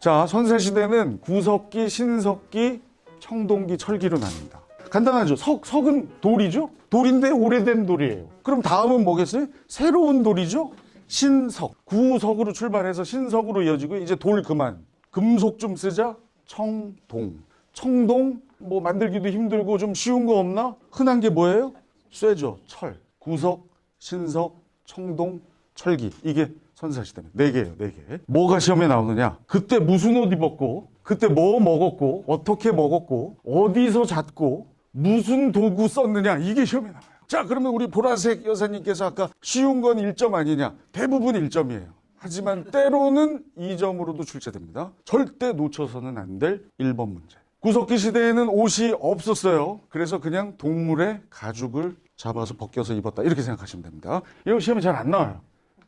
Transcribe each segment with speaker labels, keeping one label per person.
Speaker 1: 자, 선사시대는 구석기, 신석기, 청동기, 철기로 나뉩니다. 간단하죠. 석은 돌이죠. 돌인데 오래된 돌이에요. 그럼 다음은 뭐겠어요? 새로운 돌이죠. 신석. 구석으로 출발해서 신석으로 이어지고 이제 돌 그만. 금속 좀 쓰자. 청동. 청동 뭐 만들기도 힘들고 좀 쉬운 거 없나? 흔한 게 뭐예요? 쇠죠. 철. 구석, 신석, 청동, 철기. 이게 선사시대입니다. 4개예요. 4개. 뭐가 시험에 나오느냐? 그때 무슨 옷 입었고, 그때 뭐 먹었고, 어떻게 먹었고, 어디서 잤고, 무슨 도구 썼느냐? 이게 시험에 나와요. 자, 그러면 우리 보라색 여사님께서 아까 쉬운 건 1점 아니냐? 대부분 1점이에요. 하지만 때로는 2점으로도 출제됩니다. 절대 놓쳐서는 안 될 1번 문제. 구석기 시대에는 옷이 없었어요. 그래서 그냥 동물의 가죽을 잡아서 벗겨서 입었다. 이렇게 생각하시면 됩니다. 이거 시험에 잘 안 나와요.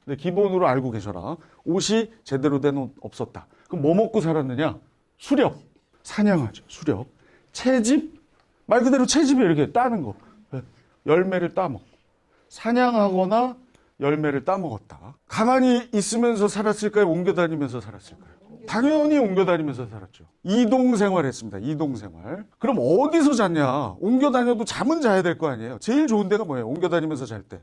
Speaker 1: 근데 기본으로 알고 계셔라. 옷이 제대로 된 옷 없었다. 그럼 뭐 먹고 살았느냐? 수렵. 사냥하죠. 수렵. 채집. 말 그대로 채집이 이렇게 따는 거. 열매를 따먹고. 사냥하거나 열매를 따먹었다. 가만히 있으면서 살았을까요? 옮겨다니면서 살았을까요? 당연히 옮겨다니면서 살았죠. 이동생활 했습니다. 이동생활. 그럼 어디서 잤냐? 옮겨다녀도 잠은 자야 될 거 아니에요. 제일 좋은 데가 뭐예요? 옮겨다니면서 잘 때.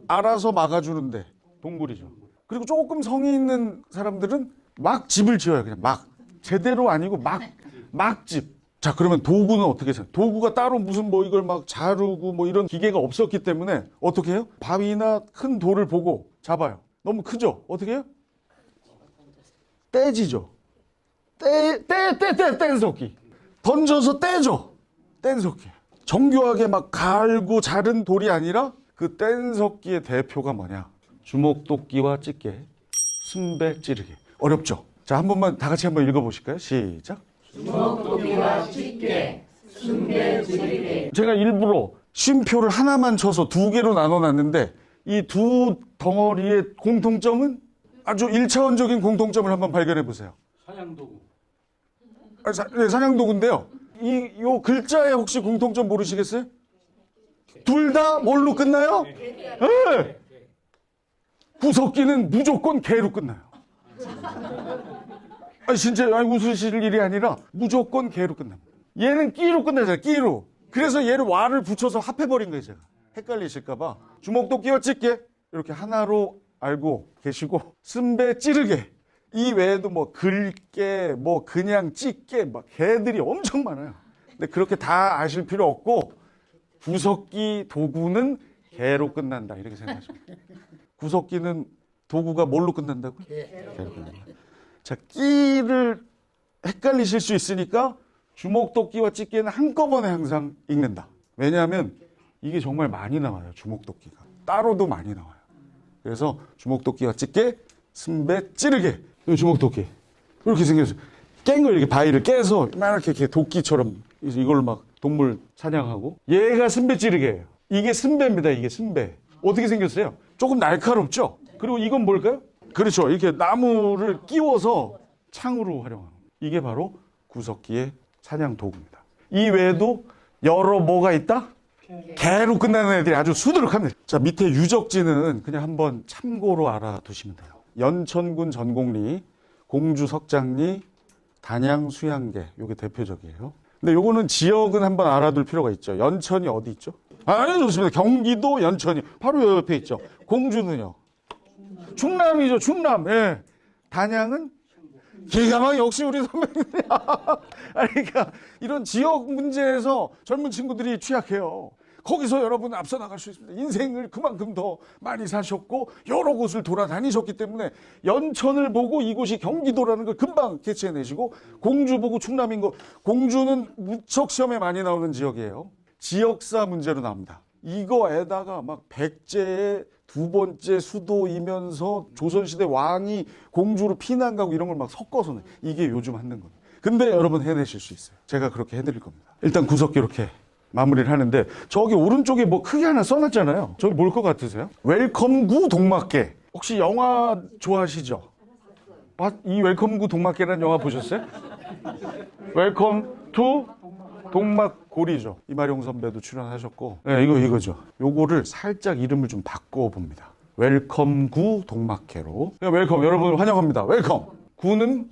Speaker 1: 알아서 막아주는데. 동굴이죠. 그리고 조금 성의 있는 사람들은 막 집을 지어요. 그냥 막. 제대로 아니고 막 집. 자, 그러면 도구는 어떻게 해요? 도구가 따로 무슨 뭐 이걸 막 자르고 뭐 이런 기계가 없었기 때문에 어떻게 해요? 바위나 큰 돌을 보고 잡아요. 너무 크죠? 어떻게 해요? 떼지죠. 뗀석기. 던져서 떼죠. 뗀석기. 정교하게 막 갈고 자른 돌이 아니라 그 뗀석기의 대표가 뭐냐? 주먹도끼와 집게, 순배 찌르기. 어렵죠? 자, 한 번만 다 같이 한번 읽어보실까요? 시작.
Speaker 2: 주먹도끼와 집게, 순배 찌르기.
Speaker 1: 제가 일부러 쉼표를 하나만 쳐서 2개로 나눠놨는데 이 두 덩어리의 공통점은 아주 1차원적인 공통점을 한번 발견해 보세요.
Speaker 3: 사냥도구.
Speaker 1: 네, 사냥도구인데요. 요 글자에 혹시 공통점 모르시겠어요? 둘 다 뭘로 끝나요? 네. 구석기는 무조건 개로 끝나요. 진짜 웃으실 일이 아니라 무조건 개로 끝납니다. 얘는 끼로 끝나잖아요. 끼로. 그래서 얘를 와를 붙여서 합해버린 거예요. 제가. 헷갈리실까봐. 주먹도끼와 집게 이렇게 하나로 알고 계시고 쓴배 찌르게. 이 외에도 뭐 글게 뭐 그냥 찢게 막 개들이 엄청 많아요. 근데 그렇게 다 아실 필요 없고 구석기 도구는 개로 끝난다. 이렇게 생각하시면 돼요. 구석기는 도구가 뭘로 끝난다고요? 개로 끝난다. 자, 끼를 헷갈리실 수 있으니까 주먹도끼와 집게는 한꺼번에 항상 읽는다. 왜냐하면 이게 정말 많이 나와요. 주먹도끼가. 따로도 많이 나와요. 그래서 주먹도끼와 집게, 순배 찌르게. 이 주먹도끼. 이렇게 생겼어요. 깬 걸 이렇게 바위를 깨서 막 이렇게 도끼처럼 이걸 막 동물 사냥하고. 얘가 순배 찌르게예요. 이게 순배입니다. 이게 순배. 어떻게 생겼어요? 조금 날카롭죠? 그리고 이건 뭘까요? 그렇죠. 이렇게 나무를 끼워서 창으로 활용하는. 이게 바로 구석기의 사냥 도구입니다. 이 외에도 여러 뭐가 있다? 개로 끝나는 애들이 아주 수두룩합니다. 자, 밑에 유적지는 그냥 한번 참고로 알아두시면 돼요. 연천군 전곡리, 공주 석장리, 단양 수양계. 요게 대표적이에요. 근데 요거는 지역은 한번 알아둘 필요가 있죠. 연천이 어디 있죠? 아주 좋습니다. 경기도 연천이 바로 옆에 있죠. 공주는요? 충남이죠. 충남. 예. 단양은 기가 막 역시 우리 선배님이야. 그러니까 이런 지역 문제에서 젊은 친구들이 취약해요. 거기서 여러분 앞서 나갈 수 있습니다. 인생을 그만큼 더 많이 사셨고 여러 곳을 돌아다니셨기 때문에 연천을 보고 이곳이 경기도라는 걸 금방 캐치해내시고 공주 보고 충남인 거. 공주는 무척 시험에 많이 나오는 지역이에요. 지역사 문제로 나옵니다. 이거에다가 막 백제의 2번째 수도이면서 조선시대 왕이 공주로 피난 가고 이런 걸 막 섞어서 이게 요즘 하는 겁니다. 근데 여러분 해내실 수 있어요. 제가 그렇게 해드릴 겁니다. 일단 구석기 이렇게 마무리를 하는데 저기 오른쪽에 뭐 크게 하나 써놨잖아요. 저기 뭘 것 같으세요? 웰컴구 동막계. 혹시 영화 좋아하시죠? 이 웰컴구 동막계라는 영화 보셨어요? 웰컴 투 동막고리죠. 이마룡 선배도 출연하셨고. 네, 이거죠. 요거를 살짝 이름을 좀 바꿔봅니다. 웰컴구 동막회로. 웰컴, 여러분 환영합니다. 웰컴. 구는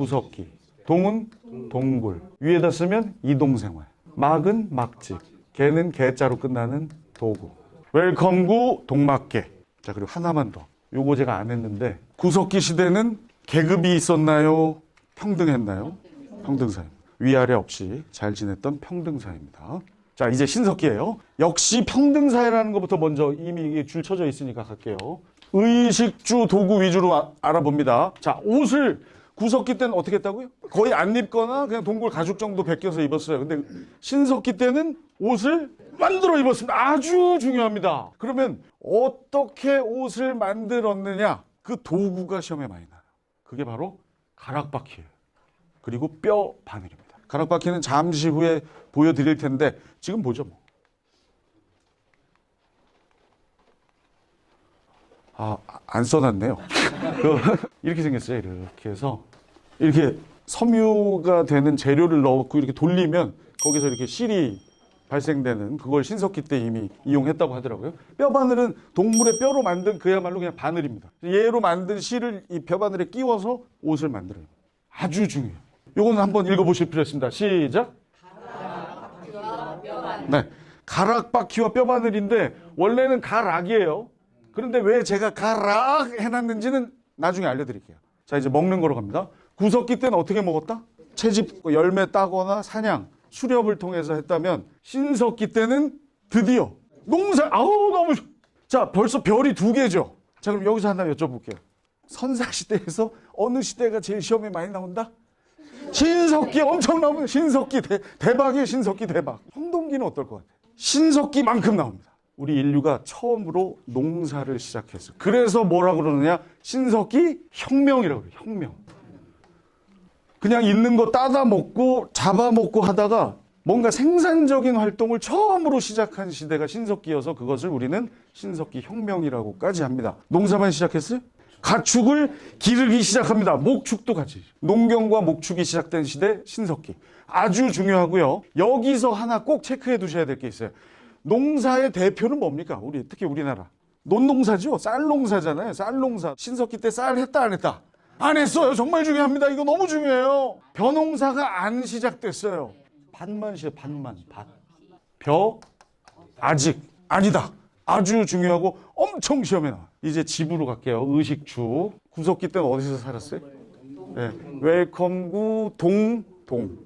Speaker 1: 구석기. 동은 동굴. 위에다 쓰면 이동생활. 막은 막집. 개는 개자로 끝나는 도구. 웰컴구 동막개. 자, 그리고 하나만 더. 요거 제가 안 했는데 구석기 시대는 계급이 있었나요? 평등했나요? 평등사입니다. 위아래 없이 잘 지냈던 평등사입니다. 자, 이제 신석기예요. 역시 평등사회라는 것부터 먼저 이미 이게 줄 쳐져 있으니까 갈게요. 의식주 도구 위주로 알아봅니다. 자, 옷을 구석기 때는 어떻게 했다고요? 거의 안 입거나 그냥 동굴 가죽 정도 벗겨서 입었어요. 근데 신석기 때는 옷을 만들어 입었습니다. 아주 중요합니다. 그러면 어떻게 옷을 만들었느냐? 그 도구가 시험에 많이 나요. 그게 바로 가락바퀴예요. 그리고 뼈 바늘입니다. 가락바퀴는 잠시 후에 보여드릴 텐데 지금 보죠 뭐. 안 써놨네요. 이렇게 생겼어요. 이렇게 해서 이렇게 섬유가 되는 재료를 넣고 이렇게 돌리면 거기서 이렇게 실이 발생되는 그걸 신석기 때 이미 이용했다고 하더라고요. 뼈 바늘은 동물의 뼈로 만든 그야말로 그냥 바늘입니다. 얘로 만든 실을 이 뼈 바늘에 끼워서 옷을 만들어요. 아주 중요해요. 요거는 한번 읽어보실 필요 있습니다. 시작. 네, 가락바퀴와 뼈바늘인데 원래는 가락이에요. 그런데 왜 제가 가락 해놨는지는 나중에 알려드릴게요. 자, 이제 먹는 거로 갑니다. 구석기 때는 어떻게 먹었다? 채집, 열매 따거나 사냥, 수렵을 통해서 했다면 신석기 때는 드디어 농사. 너무 자, 벌써 별이 2개죠. 자, 그럼 여기서 하나 여쭤볼게요. 선사시대에서 어느 시대가 제일 시험에 많이 나온다? 신석기 엄청 나옵니다. 신석기 대박이에요. 신석기 대박. 황동기는 어떨 것 같아요? 신석기만큼 나옵니다. 우리 인류가 처음으로 농사를 시작했어요. 그래서 뭐라고 그러느냐? 신석기 혁명이라고 그래요. 혁명. 그냥 있는 거 따다 먹고 잡아먹고 하다가 뭔가 생산적인 활동을 처음으로 시작한 시대가 신석기여서 그것을 우리는 신석기 혁명이라고까지 합니다. 농사만 시작했어요? 가축을 기르기 시작합니다. 목축도 같이. 농경과 목축이 시작된 시대 신석기. 아주 중요하고요. 여기서 하나 꼭 체크해 두셔야 될 게 있어요. 농사의 대표는 뭡니까? 특히 우리나라. 논농사죠. 쌀농사잖아요. 쌀농사. 신석기 때 쌀 했다 안 했다? 안 했어요. 정말 중요합니다. 이거 너무 중요해요. 벼농사가 안 시작됐어요. 밭만 시작. 밭만. 밭. 벼 아직 아니다. 아주 중요하고 엄청 시험에 나와. 이제 집으로 갈게요. 의식주. 구석기 때는 어디서 살았어요? 네. 웰컴구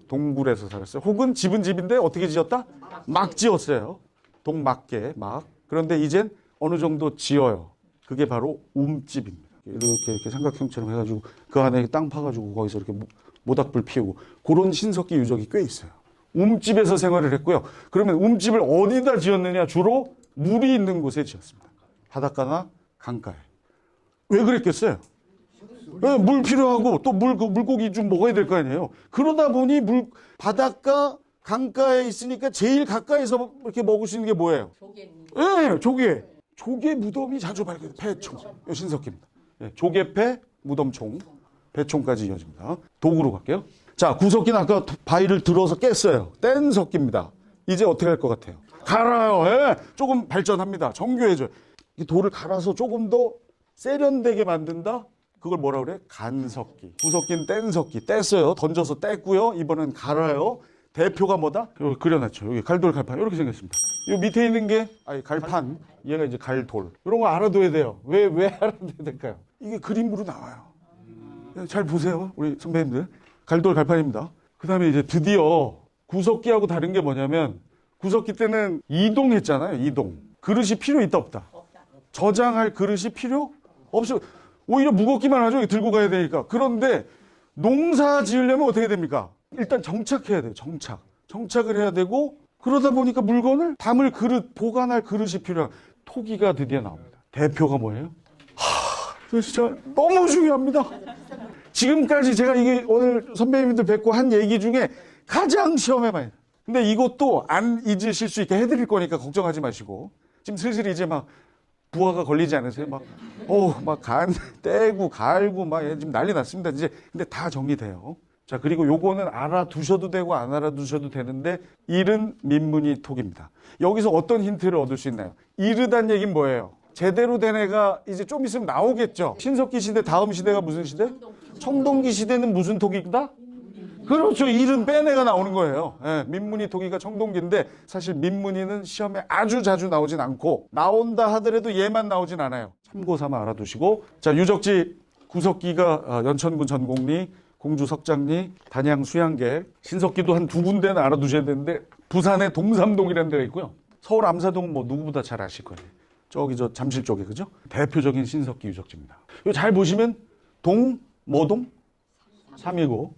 Speaker 1: 동굴에서 살았어요. 혹은 집은 집인데 어떻게 지었다? 막 지었어요. 동막계 막. 그런데 이젠 어느 정도 지어요. 그게 바로 움집입니다. 이렇게 삼각형처럼 해가지고 그 안에 땅 파가지고 거기서 이렇게 모닥불 피우고 그런 신석기 유적이 꽤 있어요. 움집에서 생활을 했고요. 그러면 움집을 어디다 지었느냐? 주로 물이 있는 곳에 지었습니다. 바닷가나 강가에. 왜 그랬겠어요? 네, 물 필요하고 또 물고기 좀 먹어야 될 거 아니에요. 그러다 보니 바닷가, 강가에 있으니까 제일 가까이서 이렇게 먹을 수 있는 게 뭐예요? 네, 조개. 조개 무덤이 자주 발견돼요. 배총. 신석기입니다. 네, 조개패, 무덤총, 배총까지 이어집니다. 도구로 갈게요. 자, 구석기는 아까 바위를 들어서 깼어요. 뗀석기입니다. 이제 어떻게 할 것 같아요? 갈아요. 예. 조금 발전합니다. 정교해져요. 이 돌을 갈아서 조금 더 세련되게 만든다? 그걸 뭐라 그래? 간석기. 구석기는 뗀석기. 뗐어요. 던져서 뗐고요. 이번엔 갈아요. 대표가 뭐다? 여기 그려놨죠. 여기 갈돌, 갈판. 이렇게 생겼습니다. 이 밑에 있는 게, 갈판. 얘가 이제 갈돌. 이런 거 알아둬야 돼요. 왜 알아둬야 될까요? 이게 그림으로 나와요. 잘 보세요. 우리 선배님들. 갈돌, 갈판입니다. 그 다음에 이제 드디어 구석기하고 다른 게 뭐냐면, 구석기 때는 이동했잖아요. 이동. 그릇이 필요 있다 없다? 저장할 그릇이 필요 없어. 오히려 무겁기만 하죠. 들고 가야 되니까. 그런데 농사 지으려면 어떻게 됩니까? 일단 정착해야 돼요. 정착을 해야 되고 그러다 보니까 물건을 담을 그릇, 보관할 그릇이 필요한 토기가 드디어 나옵니다. 대표가 뭐예요? 진짜 너무 중요합니다. 지금까지 제가 이게 오늘 선배님들 뵙고 한 얘기 중에 가장 시험에 많이. 근데 이것도 안 잊으실 수 있게 해드릴 거니까 걱정하지 마시고. 지금 슬슬 이제 막 부하가 걸리지 않으세요? 막 간 떼고 갈고 막 지금 난리 났습니다. 이제 근데 다 정리돼요. 자, 그리고 요거는 알아두셔도 되고 안 알아두셔도 되는데 이른 민문이 톡입니다. 여기서 어떤 힌트를 얻을 수 있나요? 이르단 얘기는 뭐예요? 제대로 된 애가 이제 좀 있으면 나오겠죠. 신석기 시대 다음 시대가 무슨 시대? 청동기 시대는 무슨 토기다? 그렇죠. 이름 뺀 애가 나오는 거예요. 예, 민문이 토기가 청동기인데 사실 민문이는 시험에 아주 자주 나오진 않고 나온다 하더라도 얘만 나오진 않아요. 참고 삼아 알아두시고. 자, 유적지 구석기가 연천군 전곡리, 공주 석장리, 단양 수양계, 신석기도 한 2군데는 알아두셔야 되는데 부산의 동삼동이라는 데가 있고요. 서울 암사동은 뭐 누구보다 잘 아실 거예요. 저기 저 잠실 쪽에 그죠? 대표적인 신석기 유적지입니다. 이거 잘 보시면 동, 뭐동? 3이고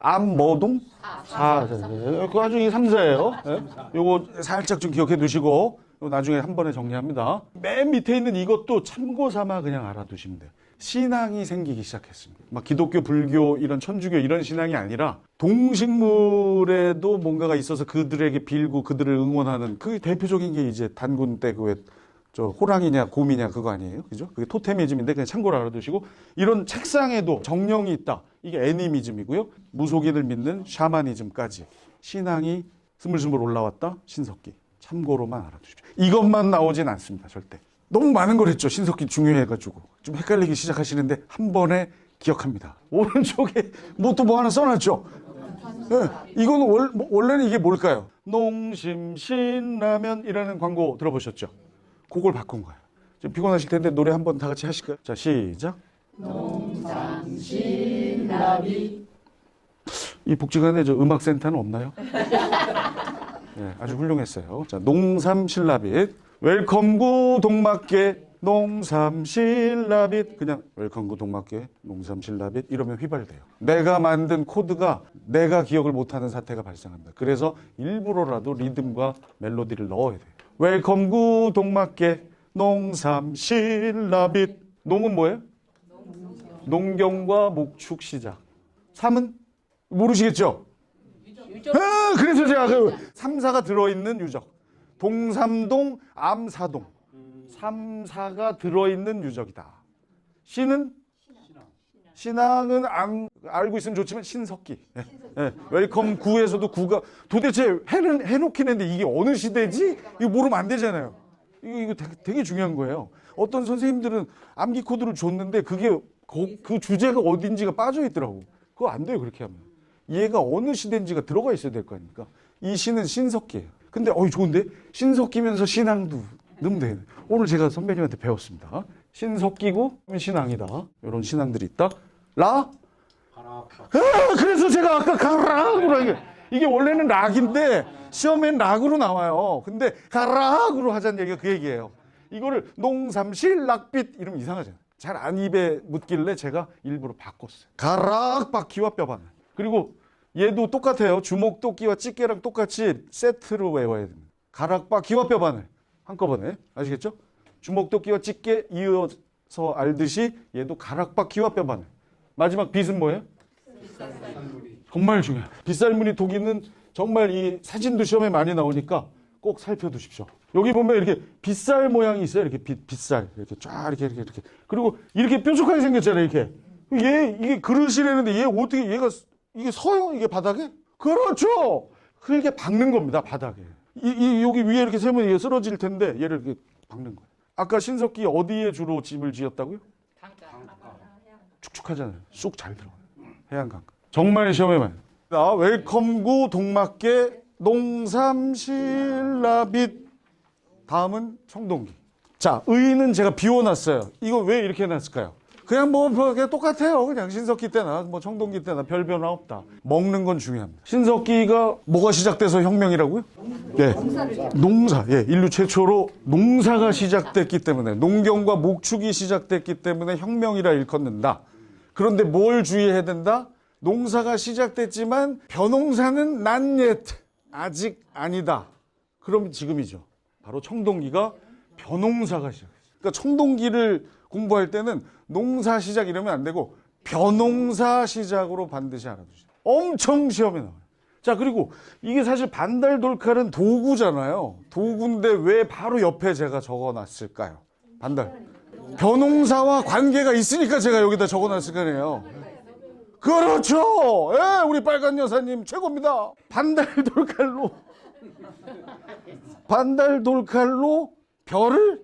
Speaker 1: 암, 뭐동? 4. 그 나중에 3, 4예요. 요거 살짝 좀 기억해 두시고 요거 나중에 한 번에 정리합니다. 맨 밑에 있는 이것도 참고 삼아 그냥 알아두시면 돼요. 신앙이 생기기 시작했습니다. 막 기독교, 불교, 이런 천주교 이런 신앙이 아니라 동식물에도 뭔가가 있어서 그들에게 빌고 그들을 응원하는 그 대표적인 게 이제 단군 때 그 왜 저 호랑이냐 곰이냐 그거 아니에요? 그죠? 그게 토테미즘인데 그냥 참고로 알아두시고 이런 책상에도 정령이 있다. 이게 애니미즘이고요. 무속인을 믿는 샤머니즘까지 신앙이 스물스물 올라왔다. 신석기. 참고로만 알아두십시오. 이것만 나오진 않습니다. 절대. 너무 많은 걸 했죠. 신석기 중요해가지고. 좀 헷갈리기 시작하시는데 한 번에 기억합니다. 오른쪽에 뭐 또 뭐 하나 써놨죠. 네, 이거는 원래는 이게 뭘까요? 농심신라면이라는 광고 들어보셨죠? 그걸 바꾼 거예요. 좀 피곤하실 텐데 노래 한번 다 같이 하실까요? 자, 시작.
Speaker 2: 농삼신라비.
Speaker 1: 이 복지관에 저 음악센터는 없나요? 네, 아주 훌륭했어요. 자, 농삼신라빗. 웰컴구 동막계 농삼신라빗. 그냥 웰컴구 동막계 농삼신라빗 이러면 휘발돼요. 내가 만든 코드가 내가 기억을 못하는 사태가 발생합니다. 그래서 일부러라도 리듬과 멜로디를 넣어야 돼요. 웰컴구 동막계 농삼신라빗. 농은 뭐예요? 농경과 목축 시작. 삼은 모르시겠죠? 그래서 제가 그 3, 4가 들어있는 유적. 동삼동, 암사동. 3, 4가 들어있는 유적이다. 신은? 신앙은 알고 있으면 좋지만 신석기. 예. 웰컴 구에서도 구가 도대체 해놓긴 했는데 이게 어느 시대지? 이거 모르면 안 되잖아요. 이거 되게 중요한 거예요. 어떤 선생님들은 암기 코드를 줬는데 그게 그 주제가 어딘지가 빠져 있더라고. 그거 안 돼요, 그렇게 하면. 얘가 어느 시대인지가 들어가 있어야 될 거 아닙니까? 이 신은 신석기예요. 근데 좋은데? 신석기면서 신앙도 넣으면 되겠네. 오늘 제가 선배님한테 배웠습니다. 신석기고 신앙이다. 이런 신앙들이 있다. 라? 그래서 제가 아까 가락으로 이게 원래는 락인데 시험엔 락으로 나와요. 근데 가락으로 하자는 얘기가 그 얘기예요. 이거를 농삼실 락빛 이러면 이상하잖아요. 잘 안 입에 묻길래 제가 일부러 바꿨어요. 가락 바퀴와 뼈바늘. 그리고 얘도 똑같아요. 주먹도끼와 집게랑 똑같이 세트로 외워야 됩니다. 가락 바퀴와 뼈바늘 한꺼번에 아시겠죠? 주먹도끼와 집게 이어서 알듯이 얘도 가락 바퀴와 뼈바늘. 마지막 빛은 뭐예요? 정말 중요해요. 빗살무늬 토기는 정말 이 사진도 시험에 많이 나오니까 꼭 살펴두십시오. 여기 보면 이렇게 빗살 모양이 있어요. 이렇게 빗살 이렇게 쫙 이렇게. 그리고 이렇게 뾰족하게 생겼잖아요. 이렇게. 이게 그릇이라는데 얘 어떻게 얘가 이게 서요? 이게 바닥에? 그렇죠. 그렇게 박는 겁니다. 바닥에. 여기 위에 이렇게 세면 이게 쓰러질 텐데 얘를 이렇게 박는 거예요. 아까 신석기 어디에 주로 집을 지었다고요? 축축하잖아요. 쑥 잘 들어가요. 해안강. 정말 시험에만. 웰컴구 동막계 농삼신라빗. 다음은 청동기. 자, 의는 제가 비워놨어요. 이거 왜 이렇게 해놨을까요? 그냥 그냥 똑같아요. 그냥 신석기 때나 뭐 청동기 때나 별 변화 없다. 먹는 건 중요합니다. 신석기가 뭐가 시작돼서 혁명이라고요? 네. 농사. 예, 인류 최초로 농사가 시작됐기 때문에 농경과 목축이 시작됐기 때문에 혁명이라 일컫는다. 그런데 뭘 주의해야 된다? 농사가 시작됐지만 벼농사는 not yet. 아직 아니다. 그럼 지금이죠. 바로 청동기가 벼농사가 시작했어요. 그러니까 청동기를 공부할 때는 농사 시작 이러면 안 되고 벼농사 시작으로 반드시 알아두세요. 엄청 시험에 나와요. 자, 그리고 이게 사실 반달돌칼은 도구잖아요. 도구인데 왜 바로 옆에 제가 적어놨을까요? 반달. 벼농사와 관계가 있으니까 제가 여기다 적어놨을 거네요. 그렇죠. 예, 우리 빨간 여사님 최고입니다. 반달돌칼로 별을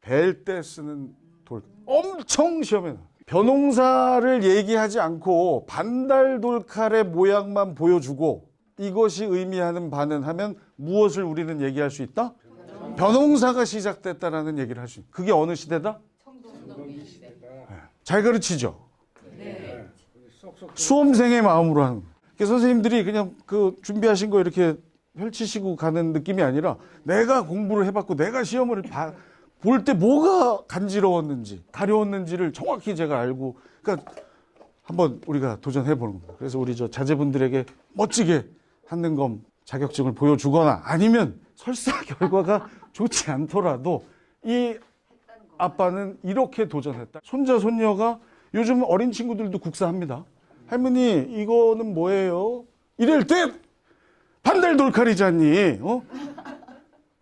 Speaker 1: 벨 때 쓰는 돌. 엄청 시험에 나와요. 벼농사를 얘기하지 않고 반달 돌칼의 모양만 보여주고 이것이 의미하는 바는 하면 무엇을 우리는 얘기할 수 있다? 벼농사가 시작됐다라는 얘기를 할 수 있다. 그게 어느 시대다? 잘 가르치죠? 수험생의 마음으로 하는 거예요. 그러니까 선생님들이 그냥 그 준비하신 거 이렇게 펼치시고 가는 느낌이 아니라 내가 공부를 해봤고 내가 시험을 볼 때 뭐가 간지러웠는지 가려웠는지를 정확히 제가 알고 그러니까 한번 우리가 도전해보는 겁니다. 그래서 우리 저 자제분들에게 멋지게 한능검 자격증을 보여주거나 아니면 설사 결과가 좋지 않더라도 이 아빠는 이렇게 도전했다. 손자 손녀가 요즘 어린 친구들도 국사합니다. 할머니 이거는 뭐예요? 이럴 때 반달 돌칼이잖니.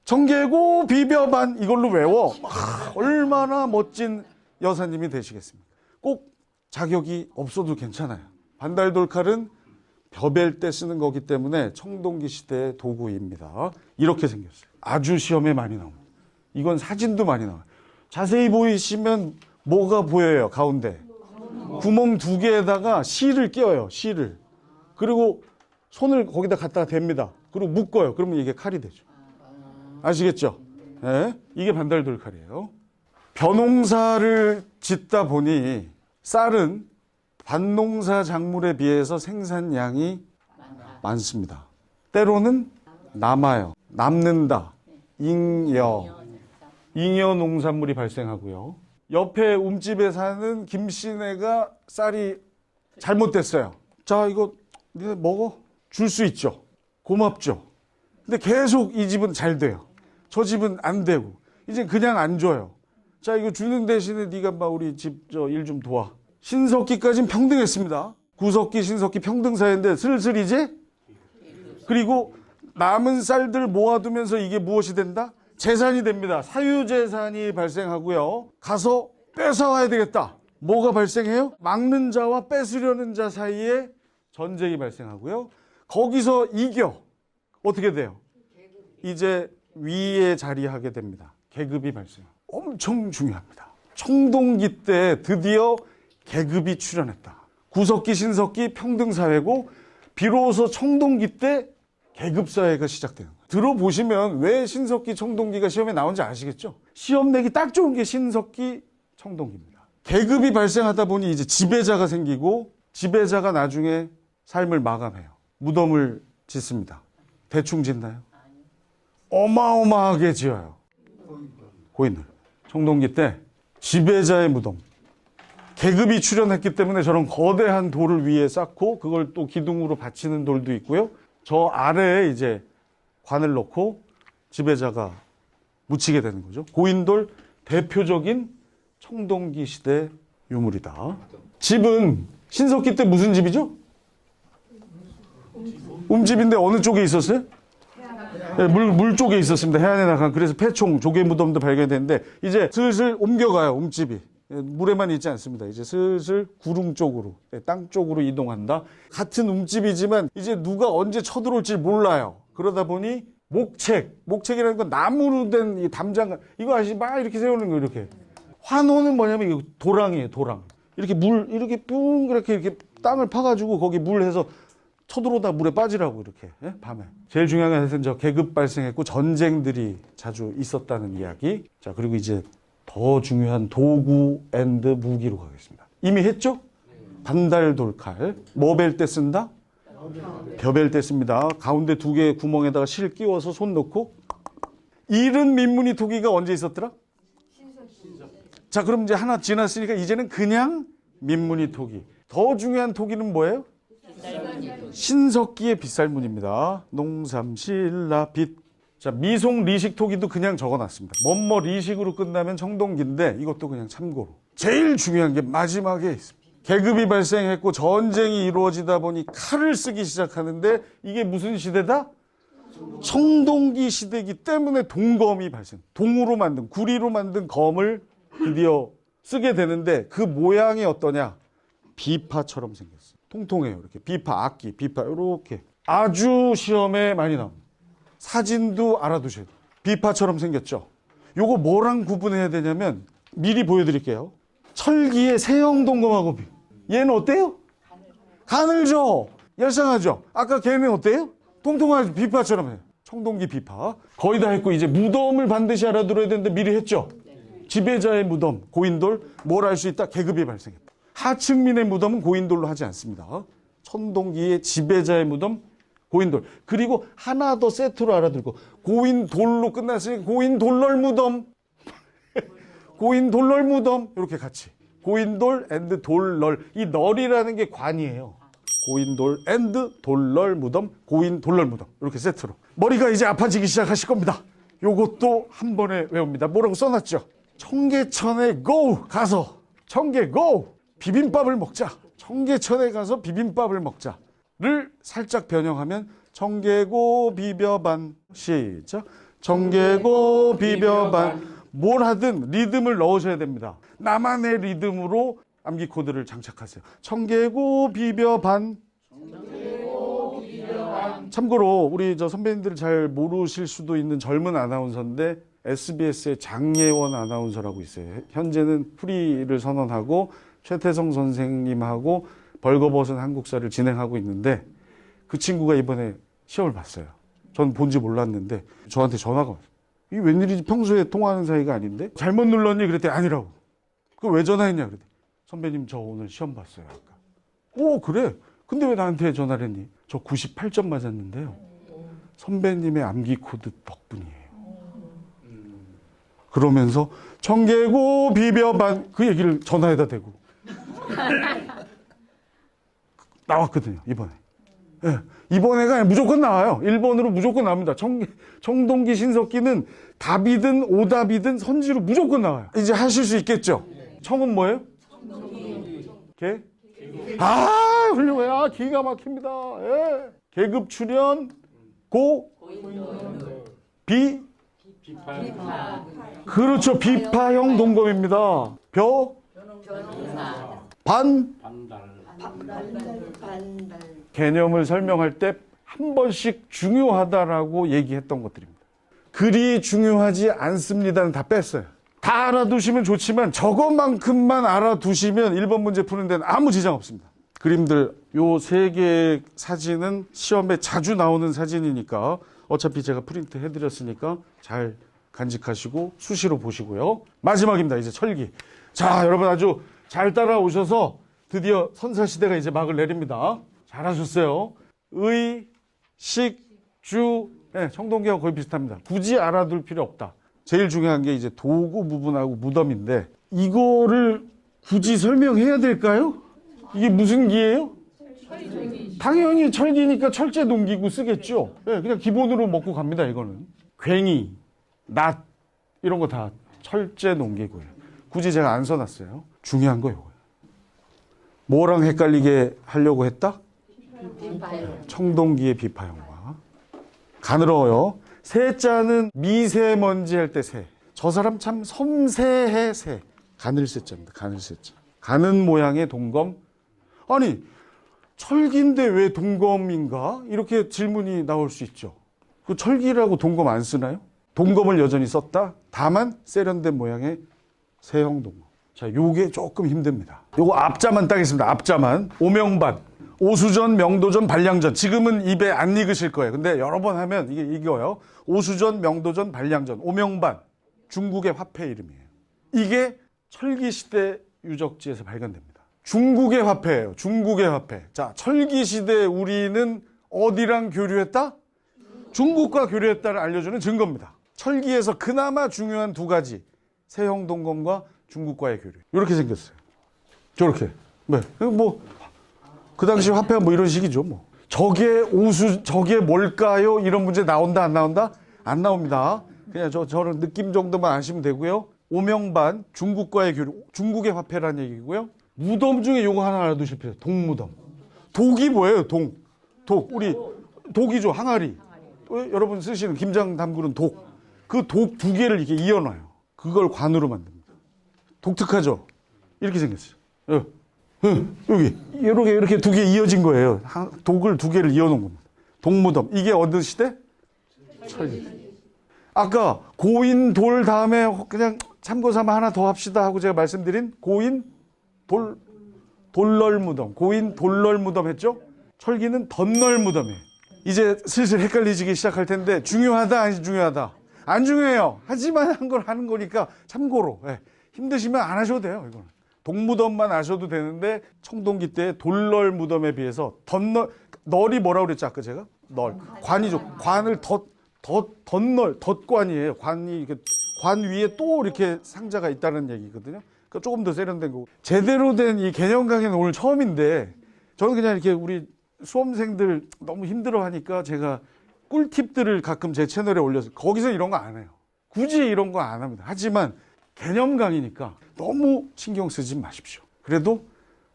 Speaker 1: 정계고 비벼반 이걸로 외워. 얼마나 멋진 여사님이 되시겠습니까? 꼭 자격이 없어도 괜찮아요. 반달 돌칼은 벼벨 때 쓰는 거기 때문에 청동기 시대의 도구입니다. 이렇게 생겼어요. 아주 시험에 많이 나옵니다. 이건 사진도 많이 나와요. 자세히 보이시면 뭐가 보여요? 가운데 구멍 2개에다가 실을 끼워요. 실을. 그리고 손을 거기다 갖다가 댑니다. 그리고 묶어요. 그러면 이게 칼이 되죠. 아시겠죠? 네, 이게 반달돌 칼이에요. 벼농사를 짓다 보니 쌀은 밭농사 작물에 비해서 생산량이 많습니다. 때로는 남아요. 남는다. 잉여 농산물이 발생하고요. 옆에 움집에 사는 김씨네가 쌀이 잘못됐어요. 자, 이거 니네 먹어. 줄 수 있죠. 고맙죠. 근데 계속 이 집은 잘 돼요. 저 집은 안 되고. 이제 그냥 안 줘요. 자, 이거 주는 대신에 네가 막 우리 집 저 일 좀 도와. 신석기까지는 평등했습니다. 구석기, 신석기 평등사회인데 슬슬 이제 그리고 남은 쌀들 모아두면서 이게 무엇이 된다? 재산이 됩니다. 사유재산이 발생하고요. 가서 뺏어와야 되겠다. 뭐가 발생해요? 막는 자와 뺏으려는 자 사이에 전쟁이 발생하고요. 거기서 이겨. 어떻게 돼요? 이제 위에 자리하게 됩니다. 계급이 발생. 엄청 중요합니다. 청동기 때 드디어 계급이 출현했다. 구석기, 신석기 평등사회고 비로소 청동기 때 계급사회가 시작되는 거예요. 들어보시면 왜 신석기, 청동기가 시험에 나온지 아시겠죠? 시험 내기 딱 좋은 게 신석기, 청동기입니다. 계급이 발생하다 보니 이제 지배자가 생기고 지배자가 나중에 삶을 마감해요. 무덤을 짓습니다. 대충 짓나요? 어마어마하게 지어요. 고인을. 청동기 때 지배자의 무덤. 계급이 출현했기 때문에 저런 거대한 돌을 위에 쌓고 그걸 또 기둥으로 받치는 돌도 있고요. 저 아래에 이제 관을 넣고 지배자가 묻히게 되는 거죠. 고인돌 대표적인 청동기 시대 유물이다. 집은 신석기 때 무슨 집이죠? 움집인데 어느 쪽에 있었어요? 네, 물 쪽에 있었습니다. 해안에 나간. 그래서 폐총, 조개 무덤도 발견됐는데 이제 슬슬 옮겨가요. 움집이. 물에만 있지 않습니다. 이제 슬슬 구릉 쪽으로, 땅 쪽으로 이동한다. 같은 움집이지만 이제 누가 언제 쳐들어올지 몰라요. 그러다 보니 목책이라는 건 나무로 된 이 담장, 이거 아시죠? 막 이렇게 세우는 거 이렇게. 환호는 뭐냐면 이거 도랑이에요, 도랑. 이렇게 이렇게 뿡 이렇게 땅을 파가지고 거기 물 해서 쳐들어오다 물에 빠지라고 이렇게. 예? 밤에. 제일 중요한 건 하여튼 저 계급 발생했고 전쟁들이 자주 있었다는 이야기. 자, 그리고 이제 더 중요한 도구 앤드 무기로 가겠습니다. 이미 했죠? 반달 돌칼. 뭐 벨 때 쓴다? 벼벨 때 씁니다. 가운데 2개의 구멍에다가 실 끼워서 손 넣고. 이른 민무늬 토기가 언제 있었더라? 자, 그럼 이제 하나 지났으니까 이제는 그냥 민무늬 토기. 더 중요한 토기는 뭐예요? 신석기의 빗살문입니다. 농삼, 신라, 빗. 자, 미송 리식 토기도 그냥 적어놨습니다. 뭐뭐 리식으로 끝나면 청동기인데 이것도 그냥 참고로. 제일 중요한 게 마지막에 있습니다. 계급이 발생했고 전쟁이 이루어지다 보니 칼을 쓰기 시작하는데 이게 무슨 시대다? 청동기 시대이기 때문에 동검이 발생. 동으로 만든, 구리로 만든 검을 드디어 쓰게 되는데 그 모양이 어떠냐? 비파처럼 생겼어요. 통통해요. 이렇게 비파, 악기, 비파 이렇게 아주 시험에 많이 나옵니다. 사진도 알아두셔야 돼요. 비파처럼 생겼죠. 요거 뭐랑 구분해야 되냐면 미리 보여드릴게요. 철기의 세형 동검하고 얘는 어때요? 가늘죠? 얄쌍하죠? 아까 걔는 어때요? 통통하죠? 비파처럼 해요. 청동기 비파. 거의 다 했고 이제 무덤을 반드시 알아들어야 되는데 미리 했죠? 지배자의 무덤, 고인돌, 뭘 알 수 있다? 계급이 발생했다. 하층민의 무덤은 고인돌로 하지 않습니다. 천동기의 지배자의 무덤, 고인돌. 그리고 하나 더 세트로 알아들고 고인돌로 끝났으니 고인돌럴 무덤. 고인돌럴 무덤. 이렇게 같이. 고인돌 앤드 돌럴. 이 널이라는 게 관이에요. 고인돌 앤드 돌럴 무덤, 고인돌럴 무덤. 이렇게 세트로. 머리가 이제 아파지기 시작하실 겁니다. 요것도 한 번에 외웁니다. 뭐라고 써놨죠? 청계천에 고! 가서 청계 고! 비빔밥을 먹자. 청계천에 가서 비빔밥을 먹자를 살짝 변형하면 청계고 비벼반. 시작. 청계고 비벼반. 뭘 하든 리듬을 넣으셔야 됩니다. 나만의 리듬으로 암기 코드를 장착하세요. 청계고 비벼반. 참고로 우리 저 선배님들 잘 모르실 수도 있는 젊은 아나운서인데 SBS의 장예원 아나운서라고 있어요. 현재는 프리를 선언하고 최태성 선생님하고 벌거벗은 한국사를 진행하고 있는데 그 친구가 이번에 시험을 봤어요. 전 본지 몰랐는데 저한테 전화가 왔어요. 이게 웬일이지? 평소에 통화하는 사이가 아닌데? 잘못 눌렀니? 그랬더니 아니라고. 그 왜 전화했냐? 그랬더니 선배님 저 오늘 시험 봤어요. 아까. 오 그래? 근데 왜 나한테 전화를 했니? 저 98점 맞았는데요. 선배님의 암기 코드 덕분이에요. 그러면서 청계고 비벼반 그 얘기를 전화에다 대고 나왔거든요. 이번에. 네. 이번에가 무조건 나와요. 1번으로 무조건 나옵니다. 청동기 신석기는 답이든 오답이든 선지로 무조건 나와요. 이제 하실 수 있겠죠? 청은 뭐예요? 개? 아, 훌륭해요. 아, 기가 막힙니다. 예. 계급 출연, 고, 비, 그렇죠. 비파형 동검입니다. 벼, 반, 개념을 설명할 때 한 번씩 중요하다라고 얘기했던 것들입니다. 그리 중요하지 않습니다는 다 뺐어요. 다 알아두시면 좋지만 저것만큼만 알아두시면 1번 문제 푸는 데는 아무 지장 없습니다. 그림들 요 세 개의 사진은 시험에 자주 나오는 사진이니까 어차피 제가 프린트 해드렸으니까 잘 간직하시고 수시로 보시고요. 마지막입니다. 이제 철기. 자, 여러분 아주 잘 따라오셔서 드디어 선사시대가 이제 막을 내립니다. 잘하셨어요. 의, 식, 주, 네, 청동기하고 거의 비슷합니다. 굳이 알아둘 필요 없다. 제일 중요한 게 이제 도구 부분하고 무덤인데 이거를 굳이 설명해야 될까요? 이게 무슨 기예요? 당연히 철기니까 철제 농기구 쓰겠죠. 네, 그냥 기본으로 먹고 갑니다. 이거는 괭이, 낫 이런 거 다 철제 농기구예요. 굳이 제가 안 써놨어요. 중요한 거 이거예요. 뭐랑 헷갈리게 하려고 했다? 청동기의 비파형과 가늘어요. 세자는 미세먼지 할 때 세. 저 사람 참 섬세해 세. 가늘세자입니다. 가늘세자. 가는 모양의 동검. 아니 철기인데 왜 동검인가? 이렇게 질문이 나올 수 있죠. 그 철기라고 동검 안 쓰나요? 동검을 여전히 썼다. 다만 세련된 모양의 세형 동검. 자, 요게 조금 힘듭니다. 요거 앞자만 따겠습니다. 앞자만. 오명반. 오수전, 명도전, 반량전. 지금은 입에 안 익으실 거예요. 근데 여러 번 하면 이게 이거요. 오수전, 명도전, 반량전. 오명반. 중국의 화폐 이름이에요. 이게 철기시대 유적지에서 발견됩니다. 중국의 화폐예요. 중국의 화폐. 자, 철기시대 우리는 어디랑 교류했다? 중국과 교류했다를 알려주는 증거입니다. 철기에서 그나마 중요한 두 가지. 세형 동검과 중국과의 교류. 이렇게 생겼어요. 저렇게. 네. 그 당시 화폐가 뭐 이런 식이죠, 뭐. 저게 뭘까요? 이런 문제 나온다, 안 나온다? 안 나옵니다. 그냥 저런 느낌 정도만 아시면 되고요. 오명반, 중국과의 교류. 중국의 화폐라는 얘기고요. 무덤 중에 요거 하나 알아두실 필요. 동무덤. 독이 뭐예요, 동? 독. 우리, 독이죠, 항아리. 여러분 쓰시는 김장 담그는 독. 그 독 두 개를 이렇게 이어놔요. 그걸 관으로 만듭니다. 독특하죠? 이렇게 생겼어요. 여기 이렇게 두 개 이어진 거예요. 독을 두 개를 이어놓은 겁니다. 동무덤. 이게 어느 시대? 철기. 아까 고인 돌 다음에 그냥 참고삼아 하나 더 합시다 하고 제가 말씀드린 고인 돌널 무덤, 고인 돌널 무덤 했죠? 철기는 덧널 무덤이에요. 이제 슬슬 헷갈리기 시작할 텐데 중요하다 안 중요하다? 안 중요해요. 하지만 한 걸 하는 거니까 참고로. 예. 힘드시면 안 하셔도 돼요. 이거는 동무덤만 아셔도 되는데 청동기 때 돌널 무덤에 비해서 덧널, 널이 뭐라고 그랬죠 아까 제가? 널 관이죠. 관을 덧널 덧관이에요. 관이 이렇게 관 위에 또 이렇게 상자가 있다는 얘기거든요. 그러니까 조금 더 세련된 거고. 제대로 된 이 개념 강의는 오늘 처음인데 저는 그냥 이렇게 우리 수험생들 너무 힘들어하니까 제가 꿀팁들을 가끔 제 채널에 올려서 거기서 이런 거 안 해요. 굳이 이런 거 안 합니다. 하지만 개념 강의니까 너무 신경 쓰지 마십시오. 그래도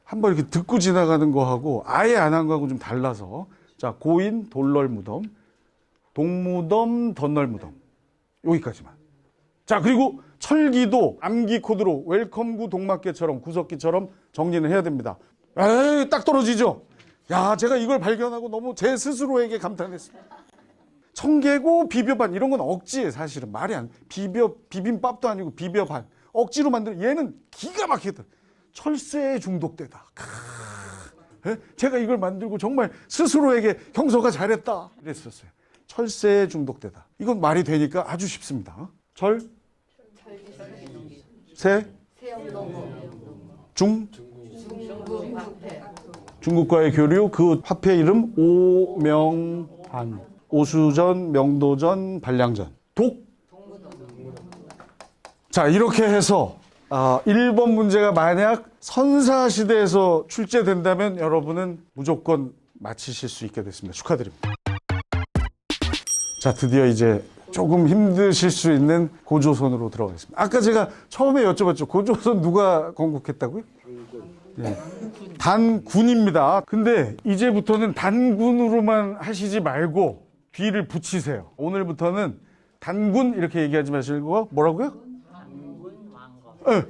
Speaker 1: 한번 이렇게 듣고 지나가는 거하고 아예 안 한 거하고 좀 달라서 자 고인 돌널 무덤, 동무덤 덧널 무덤 여기까지만. 자 그리고 철기도 암기 코드로 웰컴구 동막계처럼 구석기처럼 정리는 해야 됩니다. 에이 딱 떨어지죠. 야 제가 이걸 발견하고 너무 제 스스로에게 감탄했습니다. 청개고 비벼반 이런 건 억지예요. 사실은 말이 안 비빔밥도 아니고 비벼반 억지로 만든 얘는 기가 막히다. 철새에 중독되다. 제가 이걸 만들고 정말 스스로에게 형서가 잘했다 이랬었어요. 철새에 중독되다. 이건 말이 되니까 아주 쉽습니다. 새, 중국과의 교류, 그 화폐 이름 오명반, 오수전, 명도전, 반량전, 자 이렇게 해서 1번 문제가 만약 선사시대에서 출제된다면 여러분은 무조건 맞히실 수 있게 됐습니다. 축하드립니다. 자 드디어 이제 조금 힘드실 수 있는 고조선으로 들어가겠습니다. 아까 제가 처음에 여쭤봤죠. 고조선 누가 건국했다고요? 네. 단군입니다. 근데 이제부터는 단군으로만 하시지 말고 뒤를 붙이세요. 오늘부터는 단군 이렇게 얘기하지 마시고 뭐라고요? 단군 왕검. 네,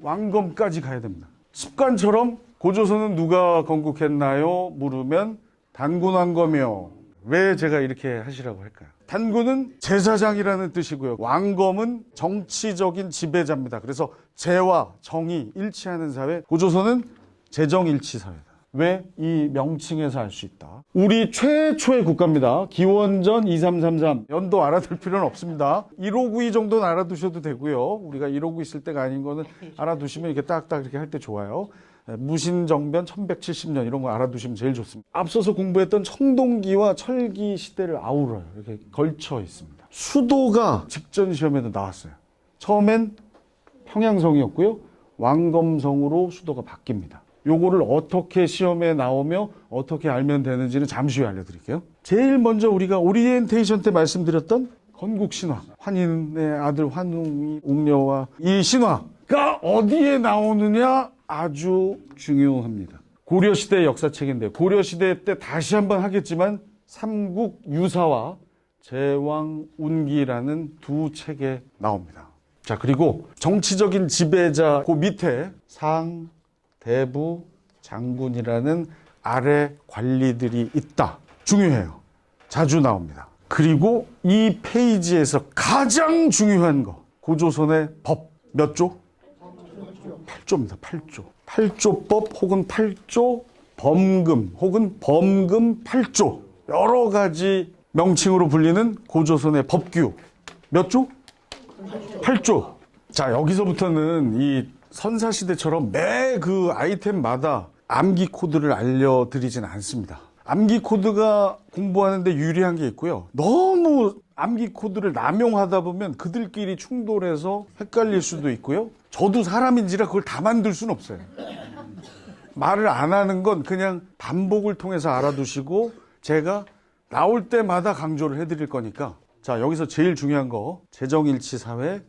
Speaker 1: 왕검까지 가야 됩니다. 습관처럼 고조선은 누가 건국했나요? 물으면 단군 왕검이요. 왜 제가 이렇게 하시라고 할까요? 단군은 제사장이라는 뜻이고요. 왕검은 정치적인 지배자입니다. 그래서 재와 정이 일치하는 사회. 고조선은 재정일치 사회다. 왜? 이 명칭에서 알 수 있다. 우리 최초의 국가입니다. 기원전 2333. 연도 알아둘 필요는 없습니다. 1592 정도는 알아두셔도 되고요. 우리가 1592 있을 때가 아닌 거는 알아두시면 이렇게 딱딱 이렇게 할 때 좋아요. 무신정변 1170년 이런 거 알아두시면 제일 좋습니다. 앞서서 공부했던 청동기와 철기 시대를 아우러요. 이렇게 걸쳐 있습니다. 수도가 직전 시험에도 나왔어요. 처음엔 평양성이었고요. 왕검성으로 수도가 바뀝니다. 요거를 어떻게 시험에 나오며 어떻게 알면 되는지는 잠시 후에 알려드릴게요. 제일 먼저 우리가 오리엔테이션 때 말씀드렸던 건국신화, 환인의 아들 환웅이 옥녀와 이 신화가 어디에 나오느냐 아주 중요합니다. 고려시대의 역사책인데 고려시대 때 다시 한번 하겠지만 삼국 유사와 제왕운기라는 두 책에 나옵니다. 자 그리고 정치적인 지배자 그 밑에 상, 대부, 장군이라는 아래 관리들이 있다. 중요해요. 자주 나옵니다. 그리고 이 페이지에서 가장 중요한 거 고조선의 법 몇 조? 8조입니다. 8조. 8조법 혹은 8조 범금 혹은 범금 8조 여러 가지 명칭으로 불리는 고조선의 법규 몇 조? 8조. 자 여기서부터는 이 선사시대처럼 매 그 아이템마다 암기 코드를 알려드리진 않습니다. 암기 코드가 공부하는데 유리한 게 있고요. 너무 암기 코드를 남용하다 보면 그들끼리 충돌해서 헷갈릴 수도 있고요. 저도 사람인지라 그걸 다 만들 수는 없어요. 말을 안 하는 건 그냥 반복을 통해서 알아두시고 제가 나올 때마다 강조를 해드릴 거니까 자 여기서 제일 중요한 거 재정일치 사회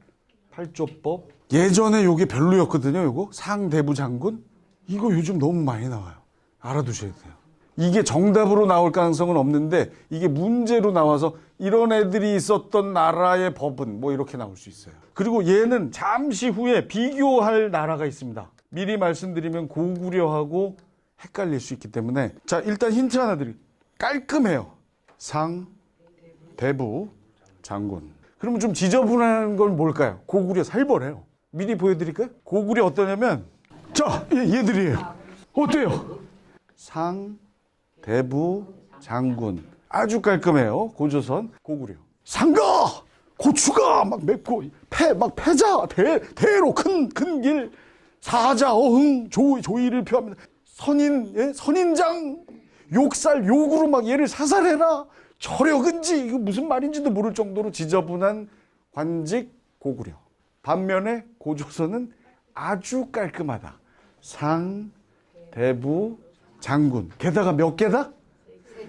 Speaker 1: 8조법 예전에 요게 별로였거든요. 요거 상대부 장군 이거 요즘 너무 많이 나와요. 알아두셔야 돼요. 이게 정답으로 나올 가능성은 없는데 이게 문제로 나와서 이런 애들이 있었던 나라의 법은 뭐 이렇게 나올 수 있어요. 그리고 얘는 잠시 후에 비교할 나라가 있습니다. 미리 말씀드리면 고구려하고 헷갈릴 수 있기 때문에 자 일단 힌트 하나 드릴게요. 깔끔해요. 상, 대부, 장군. 그러면 좀 지저분한 건 뭘까요? 고구려 살벌해요. 미리 보여드릴까요? 고구려 어떠냐면, 자, 얘들이에요. 어때요? 상, 대부, 장군. 아주 깔끔해요. 고조선, 고구려. 상가! 고추가 막 맵고, 막 패자, 대로 큰 길, 사자, 어흥, 조의를 표합니다. 선인장, 욕살, 욕으로 막 얘를 사살해라. 저력은지, 이거 무슨 말인지도 모를 정도로 지저분한 관직 고구려. 반면에 고조선은 아주 깔끔하다. 상, 대부, 장군. 게다가 몇 개다?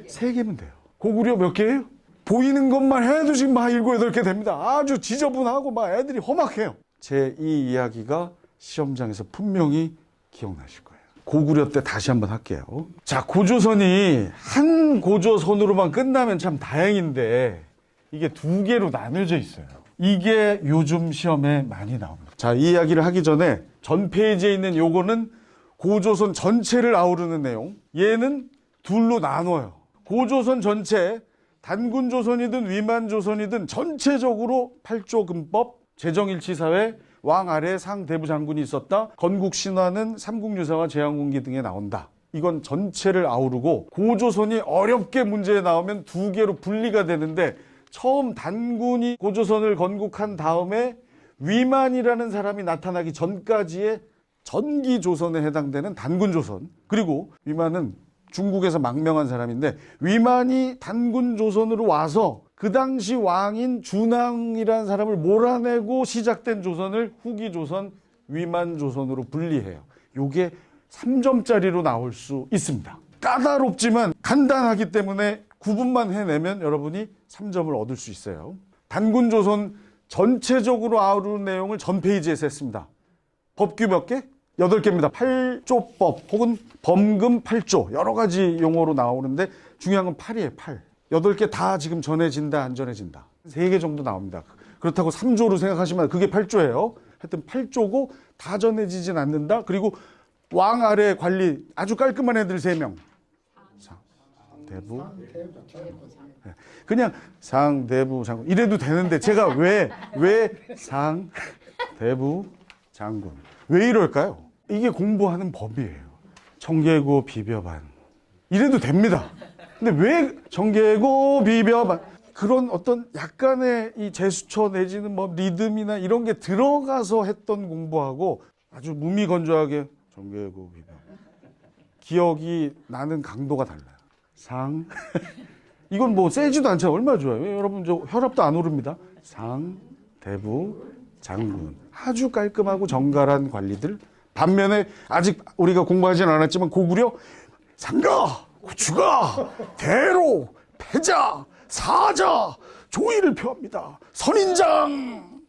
Speaker 1: 3개면 돼요. 고구려 몇 개예요? 보이는 것만 해도 지금 막 7, 8개 됩니다. 아주 지저분하고 막 애들이 험악해요. 제 이 이야기가 시험장에서 분명히 기억나실 거예요. 고구려 때 다시 한번 할게요. 자, 고조선이 한 고조선으로만 끝나면 참 다행인데 이게 2개로 나눠져 있어요. 이게 요즘 시험에 많이 나옵니다. 자, 이 이야기를 하기 전에 전 페이지에 있는 요거는 고조선 전체를 아우르는 내용. 얘는 둘로 나눠요. 고조선 전체, 단군조선이든 위만조선이든 전체적으로 8조 근법, 재정일치사회, 왕 아래 상 대부 장군이 있었다. 건국신화는 삼국유사와 제왕군기 등에 나온다. 이건 전체를 아우르고 고조선이 어렵게 문제에 나오면 2개로 분리가 되는데 처음 단군이 고조선을 건국한 다음에 위만이라는 사람이 나타나기 전까지의 전기조선에 해당되는 단군조선, 그리고 위만은 중국에서 망명한 사람인데 위만이 단군조선으로 와서 그 당시 왕인 준왕이라는 사람을 몰아내고 시작된 조선을 후기조선, 위만조선으로 분리해요. 요게 3점짜리로 나올 수 있습니다. 까다롭지만 간단하기 때문에 구분만 해내면 여러분이 3점을 얻을 수 있어요. 단군조선 전체적으로 아우르는 내용을 전 페이지에서 했습니다. 법규 몇 개? 8개입니다. 8조법 혹은 범금 8조 여러 가지 용어로 나오는데 중요한 건 8이에요. 8. 8개 다 지금 전해진다 안 전해진다. 3개 정도 나옵니다. 그렇다고 3조로 생각하시면 그게 8조예요. 하여튼 8조고 다 전해지진 않는다. 그리고 왕 아래 관리 아주 깔끔한 애들 3명. 상, 대부, 그냥 상, 대부, 장군 이래도 되는데 제가 왜 상, 대부, 장군 왜 이럴까요? 이게 공부하는 법이에요. 정계고 비벼반 이래도 됩니다. 근데 왜 정계고 비벼반 그런 어떤 약간의 이 제스처 내지는 뭐 리듬이나 이런 게 들어가서 했던 공부하고 아주 무미건조하게 정계고 비벼반 기억이 나는 강도가 달라요. 상 이건 뭐 세지도 않잖아요. 얼마나 좋아요. 여러분 저 혈압도 안 오릅니다. 상, 대부, 장군 아주 깔끔하고 정갈한 관리들. 반면에 아직 우리가 공부하진 않았지만 고구려 상가, 고추가, 대로, 패자, 사자, 조의를 표합니다. 선인장.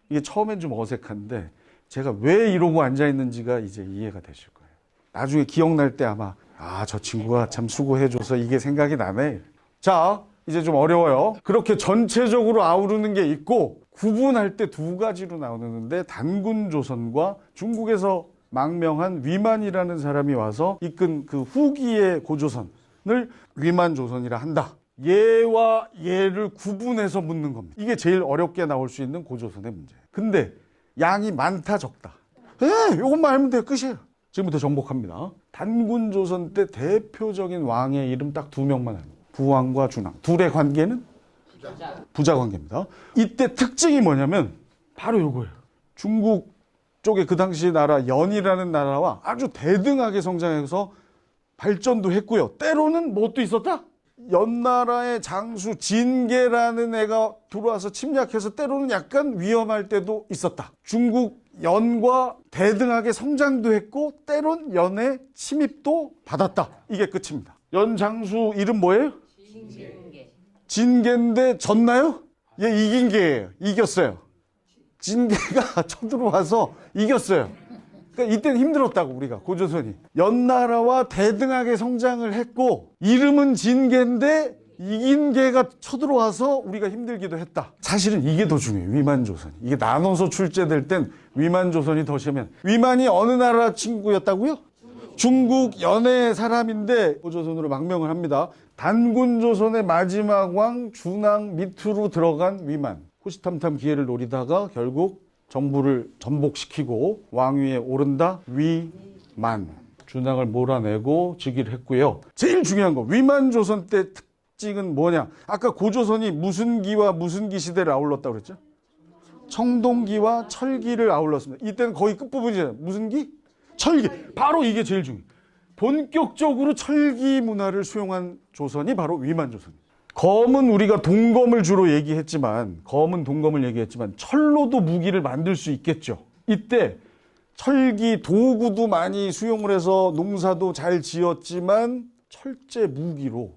Speaker 1: 이게 처음엔 좀 어색한데 제가 왜 이러고 앉아있는지가 이제 이해가 되실 거예요. 나중에 기억날 때 아마 저 친구가 참 수고해줘서 이게 생각이 나네. 자, 이제 좀 어려워요. 그렇게 전체적으로 아우르는 게 있고 구분할 때 2가지로 나오는데 단군조선과 중국에서 망명한 위만이라는 사람이 와서 이끈 그 후기의 고조선을 위만조선이라 한다. 얘와 얘를 구분해서 묻는 겁니다. 이게 제일 어렵게 나올 수 있는 고조선의 문제예요. 근데 양이 많다 적다. 요것만 알면 돼요. 끝이에요. 지금부터 정복합니다. 단군조선 때 대표적인 왕의 이름 딱 2명만 합니다. 부왕과 준왕. 둘의 관계는 부자 관계입니다. 이때 특징이 뭐냐면 바로 요거예요. 중국 쪽에 그 당시 나라 연이라는 나라와 아주 대등하게 성장해서 발전도 했고요. 때로는 뭣도 있었다? 연나라의 장수 진계라는 애가 들어와서 침략해서 때로는 약간 위험할 때도 있었다. 중국 연과 대등하게 성장도 했고 때론 연의 침입도 받았다. 이게 끝입니다. 연 장수 이름 뭐예요? 진계인데 졌나요? 얘 이긴 게예요. 이겼어요. 진계가 쳐들어와서 이겼어요. 그러니까 이때는 힘들었다고 우리가 고조선이. 연나라와 대등하게 성장을 했고 이름은 진계인데 이긴 개가 쳐들어와서 우리가 힘들기도 했다. 사실은 이게 더 중요해요. 위만조선이. 이게 나눠서 출제될 땐 위만조선이 더 심하면 위만이 어느 나라 친구였다고요? 중국 연의 사람인데 고조선으로 망명을 합니다. 단군조선의 마지막 왕 준왕 밑으로 들어간 위만. 호시탐탐 기회를 노리다가 결국 정부를 전복시키고 왕위에 오른다. 위만. 준왕을 몰아내고 즉위를 했고요. 제일 중요한 거 위만조선 때 특징은 뭐냐? 아까 고조선이 무슨 기와 무슨 기 시대를 아울렀다고 그랬죠? 청동기와 철기를 아울렀습니다. 이때는 거의 끝부분이잖아요. 무슨 기? 철기. 바로 이게 제일 중요해요. 본격적으로 철기 문화를 수용한 조선이 바로 위만조선이에요. 검은 우리가 동검을 주로 얘기했지만 철로도 무기를 만들 수 있겠죠. 이때 철기 도구도 많이 수용을 해서 농사도 잘 지었지만 철제 무기로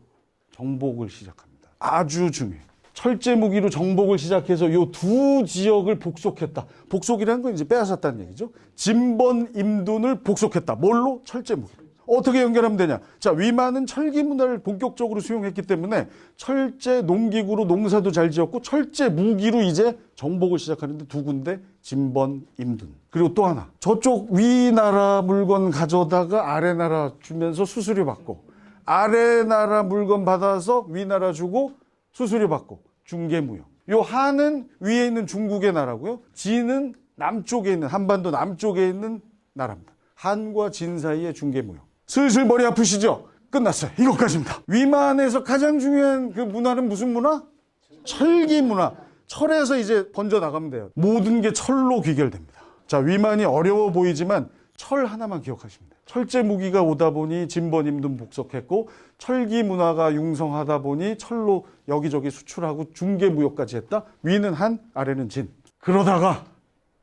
Speaker 1: 정복을 시작합니다. 아주 중요해요. 철제 무기로 정복을 시작해서 이 두 지역을 복속했다. 복속이라는 건 이제 빼앗았다는 얘기죠. 진번, 임둔을 복속했다. 뭘로? 철제 무기. 어떻게 연결하면 되냐? 자, 위만은 철기 문화를 본격적으로 수용했기 때문에 철제 농기구로 농사도 잘 지었고 철제 무기로 이제 정복을 시작하는데 두 군데 진번, 임둔. 그리고 또 하나. 저쪽 위나라 물건 가져다가 아래나라 주면서 수수료 받고 아래나라 물건 받아서 위나라 주고 수수료 받고 중개무역. 요 한은 위에 있는 중국의 나라고요. 진은 남쪽에 있는 한반도 남쪽에 있는 나라입니다. 한과 진 사이의 중개무역. 슬슬 머리 아프시죠? 끝났어요. 이것까지입니다. 위만에서 가장 중요한 그 문화는 무슨 문화? 철기 문화. 철에서 이제 번져 나가면 돼요. 모든 게 철로 귀결됩니다. 자, 위만이 어려워 보이지만 철 하나만 기억하시면 돼요. 철제 무기가 오다 보니 진번, 임둔 복속했고 철기 문화가 융성하다 보니 철로 여기저기 수출하고 중개무역까지 했다. 위는 한, 아래는 진. 그러다가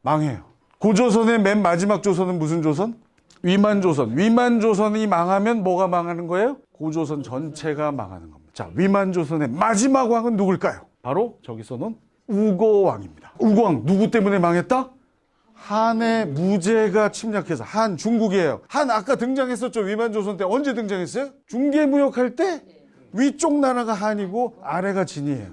Speaker 1: 망해요. 고조선의 맨 마지막 조선은 무슨 조선? 위만조선. 위만조선이 망하면 뭐가 망하는 거예요? 고조선 전체가 망하는 겁니다. 자, 위만조선의 마지막 왕은 누굴까요? 바로 저기 써놓은 우거왕입니다. 우거왕 누구 때문에 망했다? 한의 무제가 침략해서. 한 중국이에요. 한 아까 등장했었죠. 위만조선 때 언제 등장했어요? 중개무역할 때 위쪽 나라가 한이고 아래가 진이에요.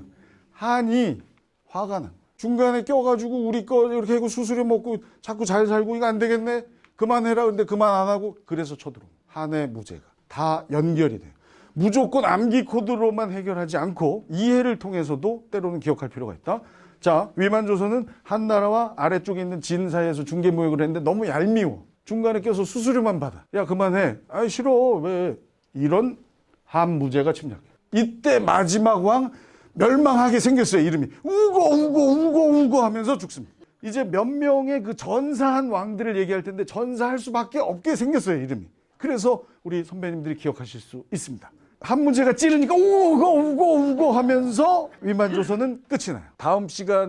Speaker 1: 한이 화가 나. 중간에 껴가지고 우리 거 이렇게 하고 수수료 먹고 자꾸 잘 살고 이거 안 되겠네. 그만해라. 근데 그만 안 하고 그래서 쳐들어. 한의 무제가 다 연결이 돼요. 무조건 암기 코드로만 해결하지 않고 이해를 통해서도 때로는 기억할 필요가 있다. 자, 위만조선은 한나라와 아래쪽에 있는 진 사이에서 중개무역을 했는데 너무 얄미워. 중간에 껴서 수수료만 받아. 야, 그만해. 아이, 싫어. 왜? 이런 한무제가 침략해. 이때 마지막 왕 멸망하게 생겼어요. 이름이 우거 하면서 죽습니다. 이제 몇 명의 그 전사한 왕들을 얘기할 텐데 전사할 수밖에 없게 생겼어요. 이름이. 그래서 우리 선배님들이 기억하실 수 있습니다. 한무제가 찌르니까 우거 하면서 위만조선은 끝이 나요.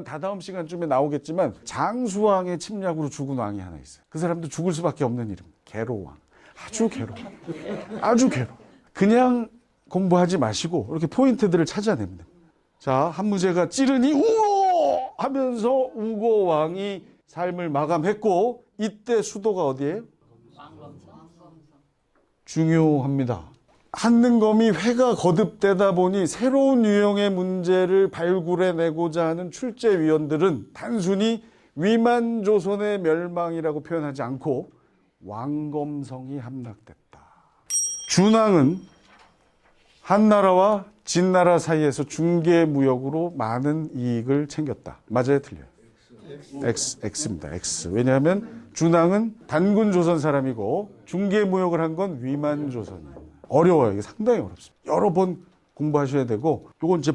Speaker 1: 다다음 시간쯤에 나오겠지만 장수왕의 침략으로 죽은 왕이 하나 있어요. 그 사람도 죽을 수밖에 없는 이름. 개로왕. 아주 괴로워. 그냥 공부하지 마시고 이렇게 포인트들을 찾아냅니다. 자, 한무제가 찌르니 우거 하면서 우거왕이 삶을 마감했고 이때 수도가 어디예요? 중요합니다. 한능검이 회가 거듭되다 보니 새로운 유형의 문제를 발굴해내고자 하는 출제위원들은 단순히 위만조선의 멸망이라고 표현하지 않고 왕검성이 함락됐다. 준왕은 한나라와 진나라 사이에서 중개무역으로 많은 이익을 챙겼다. 맞아요? 틀려요? X입니다. X. 왜냐하면 준왕은 단군 조선 사람이고 중개무역을 한 건 위만조선이에요. 어려워요. 이게 상당히 어렵습니다. 여러 번 공부하셔야 되고 이건 이제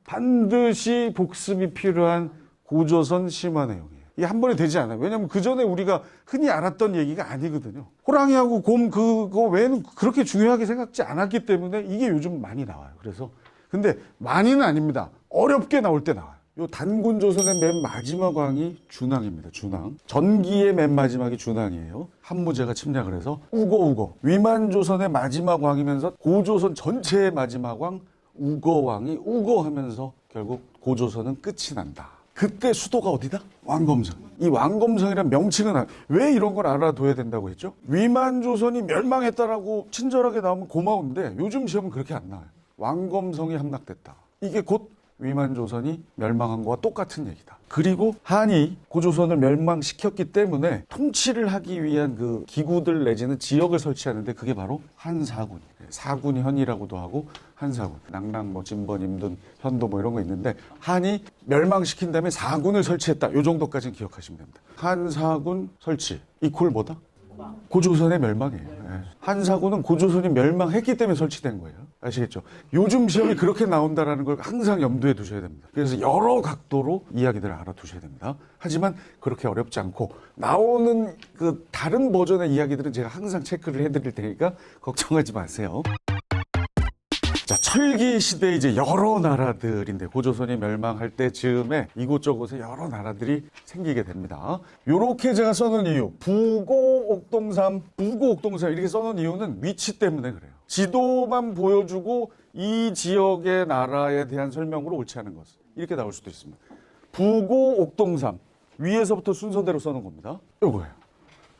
Speaker 1: 반드시 복습이 필요한 고조선 심화 내용이에요. 이게 한 번에 되지 않아요. 왜냐하면 그 전에 우리가 흔히 알았던 얘기가 아니거든요. 호랑이하고 곰 그거 외에는 그렇게 중요하게 생각지 않았기 때문에 이게 요즘 많이 나와요. 그래서 근데 많이는 아닙니다. 어렵게 나올 때 나와요. 요 단군 조선의 맨 마지막 왕이 준왕입니다. 준왕. 전기의 맨 마지막이 준왕이에요. 한무제가 침략을 해서 우거. 위만조선의 마지막 왕이면서 고조선 전체의 마지막 왕 우거왕이 우거하면서 결국 고조선은 끝이 난다. 그때 수도가 어디다? 왕검성. 이 왕검성이란 명칭은 왜 이런 걸 알아둬야 된다고 했죠? 위만조선이 멸망했다라고 친절하게 나오면 고마운데 요즘 시험은 그렇게 안 나와요. 왕검성이 함락됐다. 이게 곧 위만 조선이 멸망한 거와 똑같은 얘기다. 그리고 한이 고조선을 멸망시켰기 때문에 통치를 하기 위한 그 기구들 내지는 지역을 설치하는데 그게 바로 한사군. 사군현이라고도 하고 한사군. 낭랑, 뭐 진번, 임둔, 현도 뭐 이런 거 있는데 한이 멸망시킨 다음에 사군을 설치했다. 요 정도까지는 기억하시면 됩니다. 한사군 설치 이퀄 뭐다? 고조선의 멸망이에요. 예. 한사군은 고조선이 멸망했기 때문에 설치된 거예요. 아시겠죠? 요즘 시험이 그렇게 나온다라는 걸 항상 염두에 두셔야 됩니다. 그래서 여러 각도로 이야기들을 알아두셔야 됩니다. 하지만 그렇게 어렵지 않고 나오는 그 다른 버전의 이야기들은 제가 항상 체크를 해드릴 테니까 걱정하지 마세요. 자, 철기 시대 이제 여러 나라들인데 고조선이 멸망할 때쯤에 이곳저곳에 여러 나라들이 생기게 됩니다. 요렇게 제가 써놓은 이유, 부고옥동삼 이렇게 써놓은 이유는 위치 때문에 그래요. 지도만 보여주고 이 지역의 나라에 대한 설명으로 옳지 않은 것 이렇게 나올 수도 있습니다. 부고옥동삼 위에서부터 순서대로 써놓은 겁니다. 요거예요.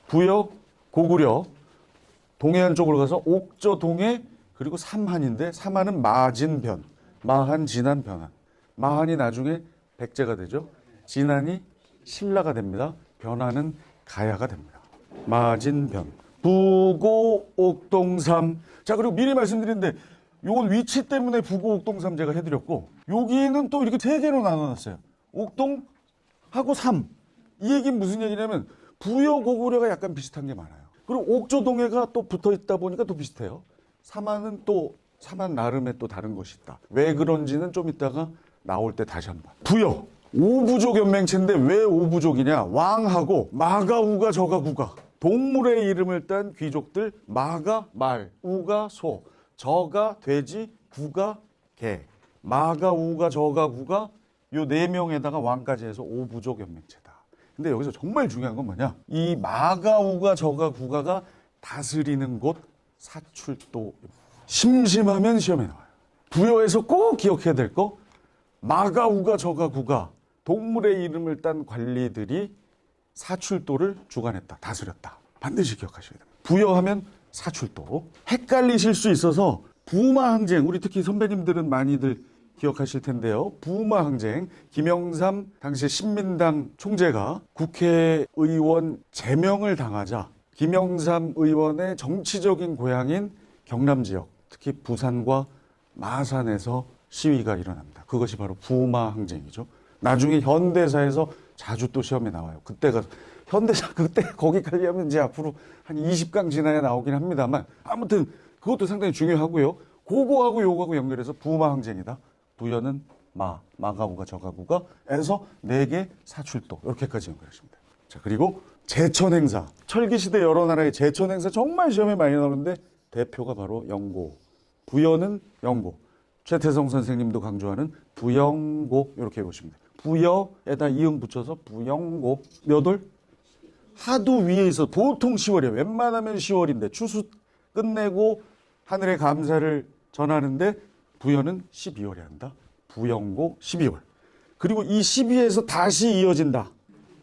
Speaker 1: 부여, 고구려, 동해안 쪽으로 가서 옥저, 동해 그리고 삼한인데 삼한은 마진변, 마한, 진한, 변한. 마한이 나중에 백제가 되죠. 진한이 신라가 됩니다. 변한은 가야가 됩니다. 마진변, 부고, 옥동삼. 자, 그리고 미리 말씀드렸는데 요건 위치 때문에 부고, 옥동삼 제가 해드렸고 여기는 또 이렇게 세 개로 나눠놨어요. 옥동하고 삼. 이 얘기는 무슨 얘기냐면 부여, 고구려가 약간 비슷한 게 많아요. 그리고 옥조, 동해가 또 붙어 있다 보니까 또 비슷해요. 삼한은 또 삼한 나름의 또 다른 것이 있다. 왜 그런지는 좀 이따가 나올 때 다시 한번. 부여. 오부족 연맹체인데 왜 오부족이냐? 왕하고 마가, 우가, 저가, 구가. 동물의 이름을 딴 귀족들 마가 말, 우가 소, 저가 돼지, 구가 개. 마가, 우가, 저가, 구가 요 네 명에다가 왕까지 해서 오부족 연맹체다. 근데 여기서 정말 중요한 건 뭐냐? 이 마가, 우가, 저가, 구가가 다스리는 곳 사출도. 심심하면 시험에 나와요. 부여에서 꼭 기억해야 될 거 마가, 우가, 저가, 구가 동물의 이름을 딴 관리들이 사출도를 주관했다. 다스렸다. 반드시 기억하셔야 됩니다. 부여하면 사출도. 헷갈리실 수 있어서 부마항쟁 우리 특히 선배님들은 많이들 기억하실 텐데요. 부마항쟁 김영삼 당시 신민당 총재가 국회의원 제명을 당하자 김영삼 의원의 정치적인 고향인 경남 지역, 특히 부산과 마산에서 시위가 일어납니다. 그것이 바로 부마항쟁이죠. 나중에 현대사에서 자주 또 시험에 나와요. 그때가 현대사 그때 거기 가려면 이제 앞으로 한 20강 지나야 나오긴 합니다만 아무튼 그것도 상당히 중요하고요. 그거하고 요거하고 연결해서 부마항쟁이다. 부여는 마가구가 저가구가 에서 4개 사출도 이렇게까지 연결하십니다. 자, 그리고 제천행사. 철기시대 여러 나라의 제천행사 정말 시험에 많이 나오는데 대표가 바로 영고. 부여는 영고. 최태성 선생님도 강조하는 부영고 이렇게 보시면 돼요. 부여에다 이응 붙여서 부영고. 몇 월? 하도 위에 있어. 보통 10월이에요. 웬만하면 10월인데 추수 끝내고 하늘의 감사를 전하는데 부여는 12월에 한다. 부영고 12월. 그리고 이 12에서 다시 이어진다.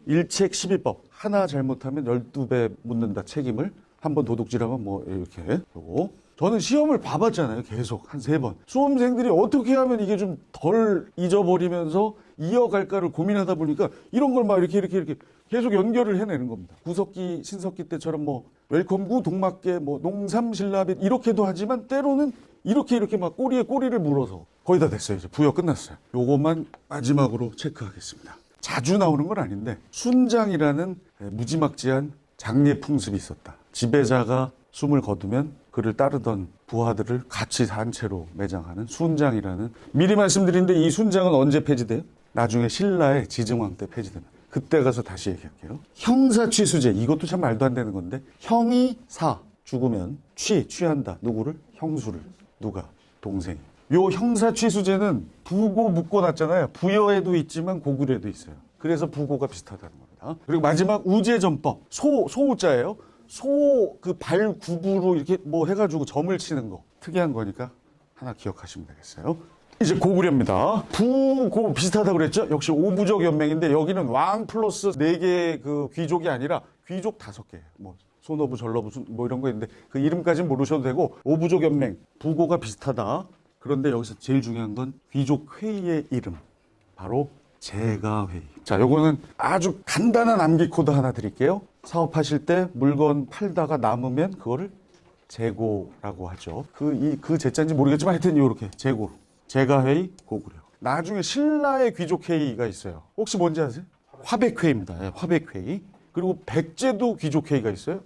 Speaker 1: 일책 12법. 하나 잘못하면 12배 묻는다. 책임을. 한번 도둑질하면 뭐 이렇게. 요거. 저는 시험을 봐봤잖아요. 계속 한 3번. 수험생들이 어떻게 하면 이게 좀 덜 잊어버리면서 이어갈까를 고민하다 보니까 이런 걸 막 이렇게 계속 연결을 해내는 겁니다. 구석기, 신석기 때처럼 뭐 웰컴구, 동막계, 뭐 농삼신라빗 이렇게도 하지만 때로는 이렇게 막 꼬리에 꼬리를 물어서 거의 다 됐어요. 이제 부여 끝났어요. 요것만 마지막으로 체크하겠습니다. 자주 나오는 건 아닌데 순장이라는 무지막지한 장례 풍습이 있었다. 지배자가 숨을 거두면 그를 따르던 부하들을 같이 단체로 매장하는 순장이라는. 미리 말씀드린데 이 순장은 언제 폐지돼요? 나중에 신라의 지증왕 때 폐지됩니다. 그때 가서 다시 얘기할게요. 형사취수제. 이것도 참 말도 안 되는 건데 형이 사 죽으면 취한다. 누구를? 형수를. 누가? 동생이. 요 형사취수제는 부고 묶어놨잖아요. 부여에도 있지만 고구려에도 있어요. 그래서 부고가 비슷하다는 겁니다. 그리고 마지막 우제전법. 소우자예요. 소 그 발굽으로 이렇게 뭐 해가지고 점을 치는 거. 특이한 거니까 하나 기억하시면 되겠어요. 이제 고구려입니다. 부고 비슷하다고 그랬죠? 역시 오부족 연맹인데 여기는 왕 플러스 4개의 그 귀족이 아니라 귀족 5개. 뭐 손어부, 전러부 뭐 이런 거 있는데 그 이름까지는 모르셔도 되고 오부족 연맹. 부고가 비슷하다. 그런데 여기서 제일 중요한 건 귀족 회의의 이름. 바로 재가회의. 자, 요거는 아주 간단한 암기 코드 하나 드릴게요. 사업하실 때 물건 팔다가 남으면 그거를 재고라고 하죠. 그 재자인지 모르겠지만 하여튼 요렇게 재고. 재가회의, 고구려. 나중에 신라의 귀족회의가 있어요. 혹시 뭔지 아세요? 화백회의입니다. 예, 화백회의. 그리고 백제도 귀족회의가 있어요.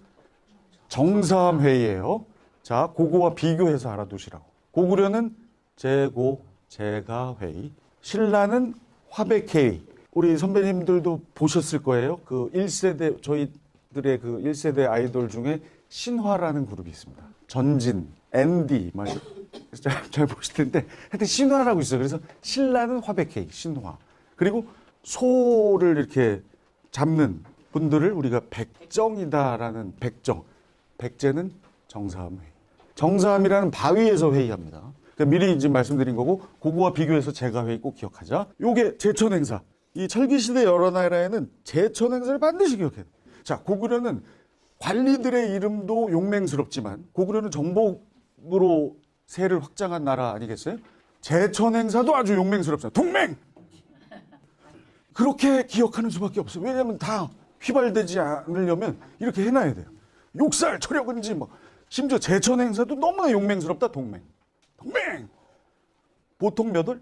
Speaker 1: 정삼회의예요. 자, 그거와 비교해서 알아두시라고. 고구려는 재고, 재가회의. 신라는 화백회의. 우리 선배님들도 보셨을 거예요. 그 1세대, 저희들의 그 1세대 아이돌 중에 신화라는 그룹이 있습니다. 전진, 앤디, 잘 보실 텐데, 하여튼 신화라고 있어요. 그래서 신라는 화백회의, 신화. 그리고 소를 이렇게 잡는 분들을 우리가 백정이다라는 백정. 백제는 정사함회의. 정사함이라는 바위에서 회의합니다. 그러니까 미리 지금 말씀드린 거고, 그거와 비교해서 재가회의 꼭 기억하자. 요게 제천행사. 이 철기시대 여러 나라에는 제천행사를 반드시 기억해야 돼. 자, 고구려는 관리들의 이름도 용맹스럽지만, 고구려는 정복으로 세를 확장한 나라 아니겠어요? 제천행사도 아주 용맹스럽잖아요. 동맹! 그렇게 기억하는 수밖에 없어요. 왜냐하면 다 휘발되지 않으려면 이렇게 해놔야 돼요. 욕살, 철혁은지 뭐. 심지어 제천행사도 너무나 용맹스럽다. 동맹. 동맹! 보통 몇 월?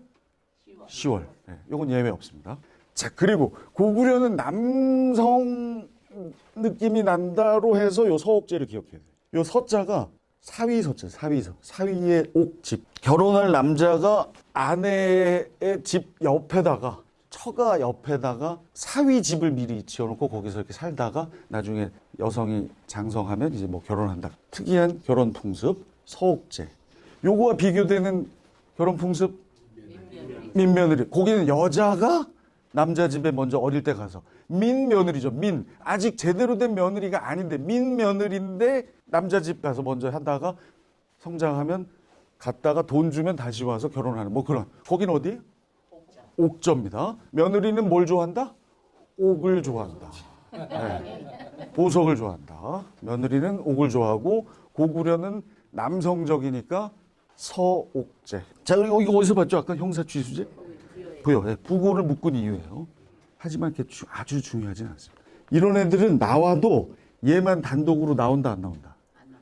Speaker 1: 10월. 네, 이건 예외 없습니다. 자, 그리고 고구려는 남성 느낌이 난다로 해서 요 서옥제를 기억해야 돼요. 요 서자가 사위서자, 사위서. 사위의 옥집. 결혼할 남자가 아내의 집 옆에다가, 처가 옆에다가 사위 집을 미리 지어놓고 거기서 이렇게 살다가 나중에 여성이 장성하면 이제 뭐 결혼한다. 특이한 결혼 풍습, 서옥제. 요거와 비교되는 결혼 풍습, 민며느리. 거기는 여자가 남자 집에 먼저 어릴 때 가서 민며느리죠. 민. 아직 제대로 된 며느리가 아닌데 민며느리인데 남자 집 가서 먼저 하다가 성장하면 갔다가 돈 주면 다시 와서 결혼하는 뭐 그런. 거긴 어디예요? 옥저입니다. 며느리는 뭘 좋아한다? 옥을 좋아한다. 네. 보석을 좋아한다. 며느리는 옥을 좋아하고 고구려는 남성적이니까 서옥제. 자, 그리고 이거 어디서 봤죠? 아까 형사취수제? 부여. 네. 부고를 묶은 이유예요. 하지만 이렇게 아주 중요하진 않습니다. 이런 애들은 나와도 얘만 단독으로 나온다, 안 나온다?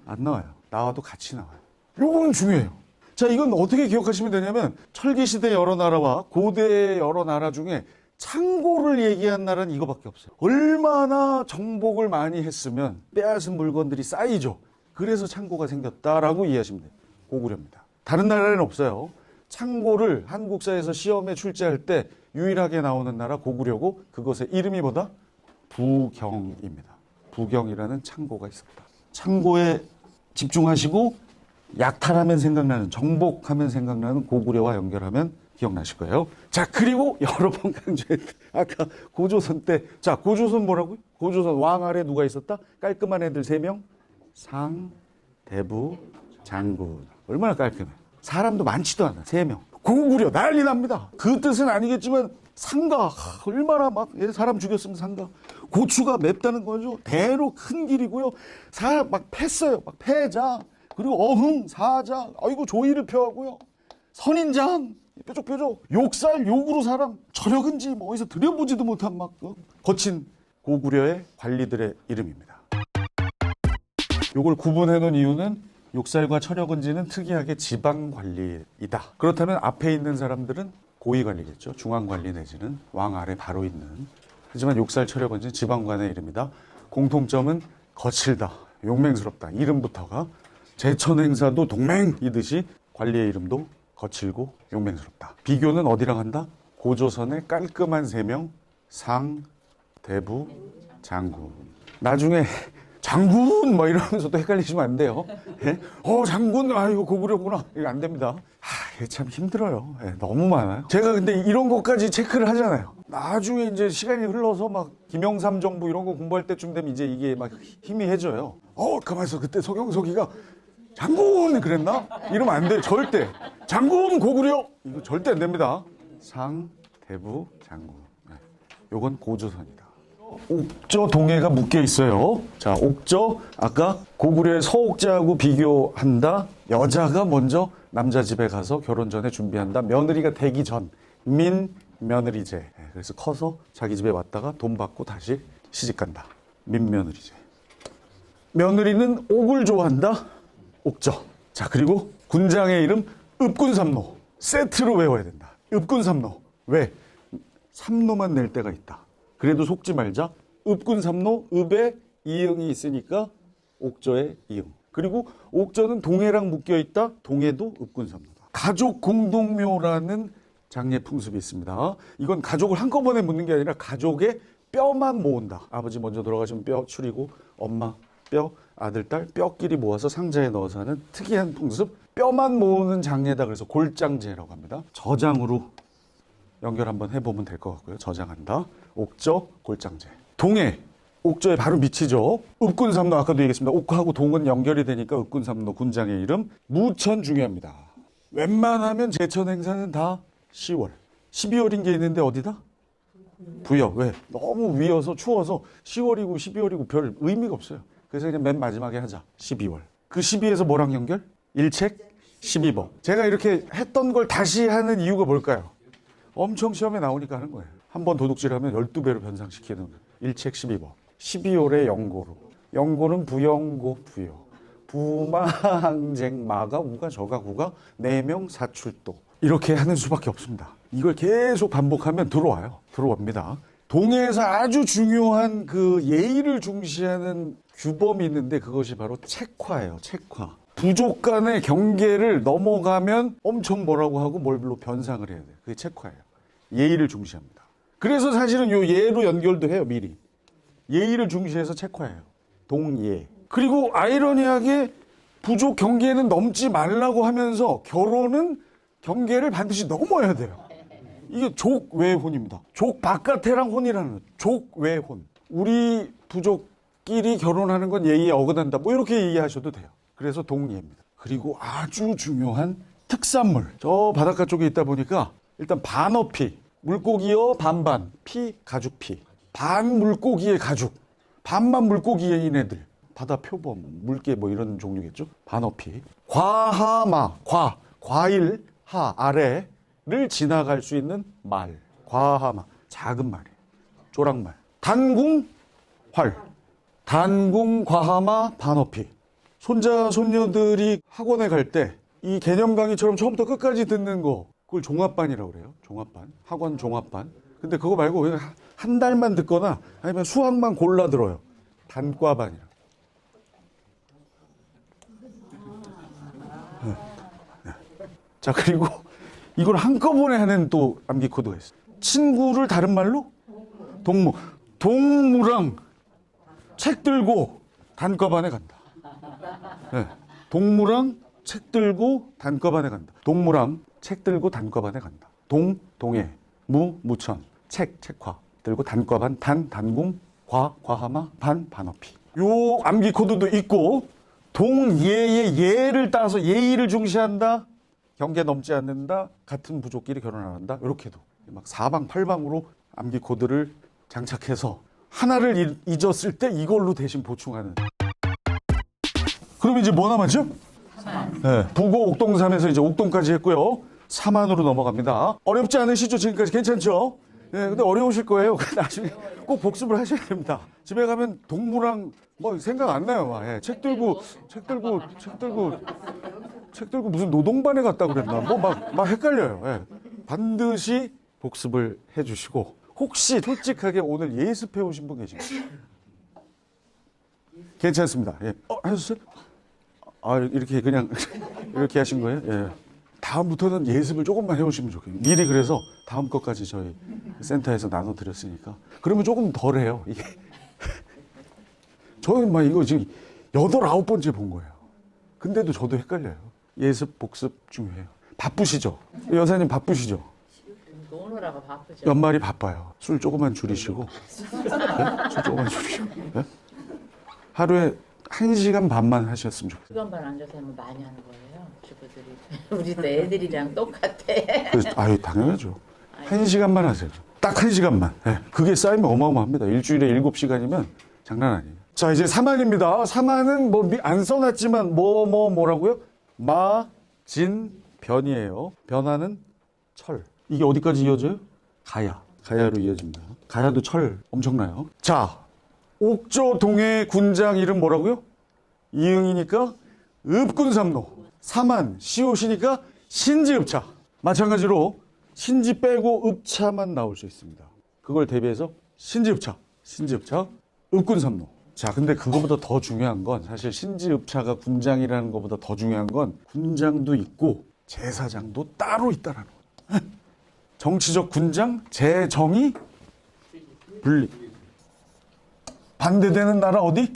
Speaker 1: 안 나와요. 나와도 같이 나와요. 요거는 중요해요. 자, 이건 어떻게 기억하시면 되냐면 철기시대 여러 나라와 고대 여러 나라 중에 창고를 얘기한 나라는 이거밖에 없어요. 얼마나 정복을 많이 했으면 빼앗은 물건들이 쌓이죠. 그래서 창고가 생겼다라고 이해하시면 돼요. 고구려입니다. 다른 나라에는 없어요. 창고를 한국사에서 시험에 출제할 때 유일하게 나오는 나라 고구려고 그것의 이름이 뭐다? 부경입니다. 부경이라는 창고가 있었다. 창고에 집중하시고 약탈하면 생각나는, 정복하면 생각나는 고구려와 연결하면 기억나실 거예요. 자, 그리고 여러 번 강조했던 아까 고조선 때, 자, 고조선 뭐라고요? 고조선 왕 아래 누가 있었다? 깔끔한 애들 3명? 상, 대부, 장군. 얼마나 깔끔해. 사람도 많지도 않아. 3명. 고구려 난리 납니다. 그 뜻은 아니겠지만 상가 얼마나 막 사람 죽였으면 상가. 고추가 맵다는 거죠. 대로 큰 길이고요. 사람 막 팼어요. 막 패자. 그리고 어흥, 사자, 아이고 조의를 표하고요. 선인장, 뾰족뾰족, 욕살, 욕으로 사람, 철혁은지 뭐 어디서 들여보지도 못한 막 거친 고구려의 관리들의 이름입니다. 요걸 구분해 놓은 이유는 욕살과 철혁은지는 특이하게 지방 관리이다. 그렇다면 앞에 있는 사람들은 고위 관리겠죠. 중앙 관리 내지는 왕 아래 바로 있는. 하지만 욕살, 철혁은지는 지방관의 이름이다. 공통점은 거칠다, 용맹스럽다. 이름부터가. 제천행사도 동맹이듯이 관리의 이름도 거칠고 용맹스럽다. 비교는 어디랑 한다? 고조선의 깔끔한 3명, 상, 대부, 장군. 나중에 장군 뭐 이러면서 또 헷갈리시면 안 돼요. 예? 장군, 이거 고구려구나. 이거 안 됩니다. 이게 참 힘들어요. 예, 너무 많아요. 제가 근데 이런 것까지 체크를 하잖아요. 나중에 이제 시간이 흘러서 막 김영삼 정부 이런 거 공부할 때쯤 되면 이제 이게 막 희미해져요. 가만있어. 그때 서경석이가 장군 그랬나? 이러면 안 돼요. 절대. 장군 고구려 이거 절대 안 됩니다. 상, 대부, 장군. 네. 요건 고조선이다. 옥저 동해가 묶여 있어요. 자, 옥저 아까 고구려의 서옥자하고 비교한다. 여자가 먼저 남자 집에 가서 결혼 전에 준비한다. 며느리가 되기 전 민며느리제. 그래서 커서 자기 집에 왔다가 돈 받고 다시 시집간다. 민며느리제. 며느리는 옥을 좋아한다. 옥저. 자, 그리고 군장의 이름 읍군삼로. 세트로 외워야 된다. 읍군삼로. 왜? 삼로만 낼 때가 있다. 그래도 속지 말자. 읍군삼로, 읍에 이응이 있으니까 옥저의 이응. 그리고 옥저는 동해랑 묶여있다. 동해도 읍군삼로다. 가족 공동묘라는 장례 풍습이 있습니다. 이건 가족을 한꺼번에 묻는 게 아니라 가족의 뼈만 모은다. 아버지 먼저 돌아가시면 뼈 추리고 엄마 뼈, 아들, 딸 뼈끼리 모아서 상자에 넣어서 하는 특이한 풍습. 뼈만 모으는 장례다. 그래서 골장제라고 합니다. 저장으로 연결 한번 해보면 될 것 같고요. 저장한다. 옥저, 골장제. 동해, 옥저에 바로 밑이죠. 읍군삼로 아까도 얘기했습니다. 옥하고 동은 연결이 되니까 읍군삼로 군장의 이름. 무천 중요합니다. 웬만하면 제천 행사는 다 10월. 12월인 게 있는데 어디다? 부여. 왜? 너무 위여서 추워서 10월이고 12월이고 별 의미가 없어요. 그래서 그냥 맨 마지막에 하자. 12월. 그 12에서 뭐랑 연결? 일책 12법. 제가 이렇게 했던 걸 다시 하는 이유가 뭘까요? 엄청 시험에 나오니까 하는 거예요. 한 번 도둑질하면 12배로 변상시키는 일책 12법. 12월의 영고로. 영고는 부영고 부여. 부마항쟁 마가 우가 저가 구가 4명 사출도. 이렇게 하는 수밖에 없습니다. 이걸 계속 반복하면 들어옵니다. 동해에서 아주 중요한 그 예의를 중시하는 규범이 있는데 그것이 바로 책화예요. 책화. 부족 간의 경계를 넘어가면 엄청 뭐라고 하고 뭘로 변상을 해야 돼요. 그게 책화예요. 예의를 중시합니다. 그래서 사실은 요 예로 연결도 해요. 미리. 예의를 중시해서 책화예요. 동예. 그리고 아이러니하게 부족 경계는 넘지 말라고 하면서 결혼은 경계를 반드시 넘어야 돼요. 이게 족외혼입니다. 족 바깥에랑 혼이라는 거죠. 족외혼. 우리 부족끼리 결혼하는 건 예의에 어긋난다. 뭐 이렇게 얘기하셔도 돼요. 그래서 동예입니다. 그리고 아주 중요한 특산물. 저 바닷가 쪽에 있다 보니까 일단 반어피. 물고기여 반반. 피 가죽피. 반 물고기의 가죽. 반만 물고기인 애들. 바다 표범, 물개 뭐 이런 종류겠죠. 반어피. 과하마. 과일 하 아래를 지나갈 수 있는 말. 과하마. 작은 말이에요. 조랑말. 단궁 활. 단궁 과하마 반어피. 손자 손녀들이 학원에 갈 때 이 개념 강의처럼 처음부터 끝까지 듣는 거 그걸 종합반이라고 그래요. 종합반. 학원 종합반. 근데 그거 말고 그냥 한 달만 듣거나 아니면 수학만 골라 들어요. 단과반이라고. 자, 그리고 이걸 한꺼번에 하는 또 암기 코드가 있어요. 친구를 다른 말로? 동무. 동무랑 책 들고 단과반에 간다. 네. 동무랑 책 들고 단과반에 간다. 동무랑 책 들고 단과반에 간다. 동해. 무천. 책화. 들고 단과반, 단궁, 과하마, 반어피. 요 암기 코드도 있고, 동예의 예를 따서 예의를 중시한다. 경계 넘지 않는다. 같은 부족끼리 결혼 안 한다. 이렇게도 막 사방팔방으로 암기 코드를 장착해서 하나를 잊었을 때 이걸로 대신 보충하는. 그럼 이제 뭐 남았죠? 네, 부고 옥동삼에서 이제 옥동까지 했고요. 삼안으로 넘어갑니다. 어렵지 않으시죠? 지금까지 괜찮죠? 네, 근데 어려우실 거예요. 나중에 꼭 복습을 하셔야 됩니다. 집에 가면 동무랑 뭐 생각 안 나요. 예, 책 들고 무슨 노동반에 갔다 그랬나? 뭐 막 헷갈려요. 예. 반드시 복습을 해주시고 혹시 솔직하게 오늘 예습해 오신 분 계신가요? 괜찮습니다. 예. 하셨어요? 아, 이렇게 그냥 이렇게 하신 거예요? 예. 다음부터는 예습을 조금만 해오시면 좋겠어요. 미리 그래서 다음 것까지 저희 센터에서 나눠드렸으니까 그러면 조금 덜해요. 이게 저는 막 이거 지금 8, 9번째 본 거예요. 근데도 저도 het갈려요. 예습, 복습 중요해요. 바쁘시죠? 여사님 바쁘시죠?
Speaker 2: 노느라고 바쁘죠.
Speaker 1: 연말이 바빠요. 술 조금만 줄이시고. 네? 술 조금만 줄이시고. 네? 하루에 1시간 반만 하셨으면 좋겠어요.
Speaker 2: 시간 반 앉아서 하면 많이 하는 거예요. 주부들이. 우리도 애들이랑 똑같아.
Speaker 1: 그래서, 당연하죠. 1시간만 하세요. 딱 딱 1시간만. 예, 그게 쌓이면 어마어마합니다. 일주일에 7시간이면 장난 아니에요. 자, 이제 사만입니다. 사만은 뭐 안 써놨지만 뭐라고요? 마, 진, 변이에요. 변화는 철. 이게 어디까지 이어져요? 가야. 가야로 이어집니다. 가야도 철 엄청나요. 자, 옥조 동해 군장 이름 뭐라고요? 이응이니까 읍군삼로. 사만, 시옷이니까 신지읍차. 마찬가지로 신지 빼고 읍차만 나올 수 있습니다. 그걸 대비해서 신지읍차, 읍군삼로. 자, 근데 그거보다 더 중요한 건 사실 신지읍차가 군장이라는 것보다 더 중요한 건 군장도 있고 제사장도 따로 있다라는 거예요. 정치적 군장, 제정이 분리. 반대되는 나라 어디?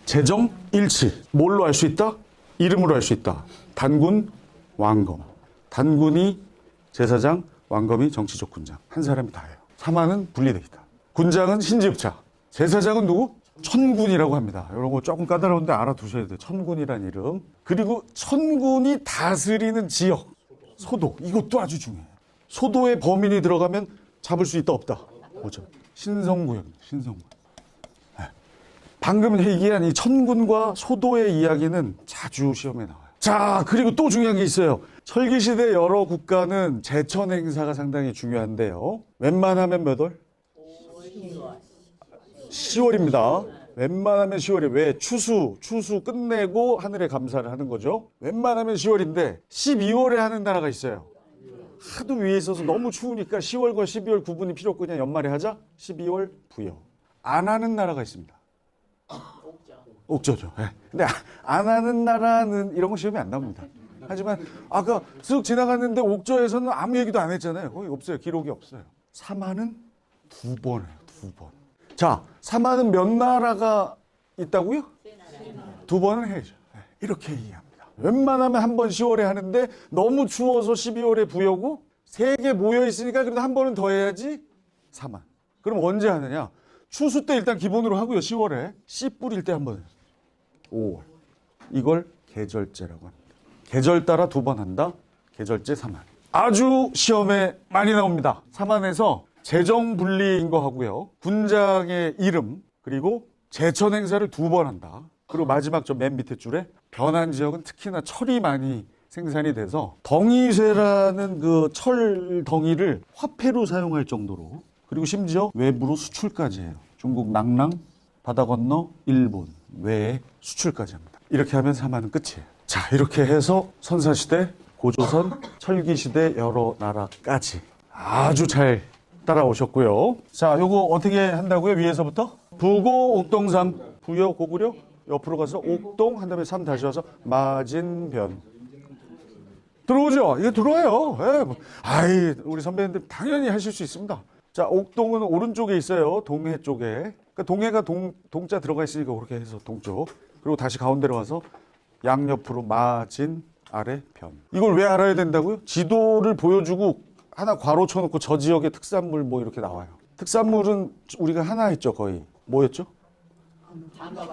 Speaker 1: 제정 일치. 뭘로 알 수 있다? 이름으로 알 수 있다. 단군, 왕검. 단군이 제사장, 왕검이 정치적 군장. 한 사람이 다 해요. 사만은 분리되어 있다. 군장은 신지읍차. 제사장은 누구? 천군이라고 합니다. 이런 거 조금 까다로운데 알아두셔야 돼요. 천군이란 이름. 그리고 천군이 다스리는 지역. 소도. 이것도 아주 중요해요. 소도의 범인이 들어가면 잡을 수 있다 없다? 뭐죠? 신성구역입니다. 신성구역. 방금 얘기한 이 천군과 소도의 이야기는 자주 시험에 나와요. 자, 그리고 또 중요한 게 있어요. 철기시대 여러 국가는 제천 행사가 상당히 중요한데요. 웬만하면 몇 월? 10월입니다. 웬만하면 10월이에요. 왜? 추수 끝내고 하늘에 감사를 하는 거죠. 웬만하면 10월인데 12월에 하는 나라가 있어요. 하도 위에 있어서 너무 추우니까 10월과 12월 구분이 필요 없고 그냥 연말에 하자. 12월 부여. 안 하는 나라가 있습니다. 옥저죠. 네. 근데 안 하는 나라는 이런 거 시험에 안 나옵니다. 하지만 아까 쓱 지나갔는데 옥저에서는 아무 얘기도 안 했잖아요. 거의 없어요. 기록이 없어요. 사만은 2번 해요. 2번. 자, 사만은 몇 나라가 있다고요? 2번은 해야죠. 네. 이렇게 이해합니다. 웬만하면 한 번 10월에 하는데 너무 추워서 12월에 부여고 3개 모여 있으니까 그래도 한 번은 더 해야지. 사만. 그럼 언제 하느냐? 추수 때 일단 기본으로 하고요. 10월에 씨 뿌릴 때 한 번. 5월. 이걸 계절제라고 합니다. 계절 따라 2번 한다. 계절제 사만. 아주 시험에 많이 나옵니다. 사만에서 제정 분리인 거 하고요. 군장의 이름 그리고 제천 행사를 2번 한다. 그리고 마지막 저 맨 밑에 줄에 변한 지역은 특히나 철이 많이 생산이 돼서 덩이쇠라는 그 철 덩이를 화폐로 사용할 정도로 그리고 심지어 외부로 수출까지 해요. 중국 낭랑, 바다 건너 일본 외에 수출까지 합니다. 이렇게 하면 사만은 끝이에요. 자, 이렇게 해서 선사시대, 고조선, 철기시대 여러 나라까지 아주 잘 따라오셨고요. 자, 요거 어떻게 한다고요? 위에서부터? 부고, 옥동삼, 부여, 고구려, 옆으로 가서 옥동, 한 다음에 삼 다시 와서 마진변. 들어오죠? 이게 들어와요. 예. 아이, 우리 선배님들 당연히 하실 수 있습니다. 자, 옥동은 오른쪽에 있어요. 동해 쪽에. 그러니까 동해가 동자 들어가 있으니까 그렇게 해서 동쪽. 그리고 다시 가운데로 와서 양옆으로 마진, 아래 변. 이걸 왜 알아야 된다고요? 지도를 보여주고 하나 괄호 쳐놓고 저 지역의 특산물 뭐 이렇게 나와요. 특산물은 우리가 하나 했죠, 거의. 뭐였죠?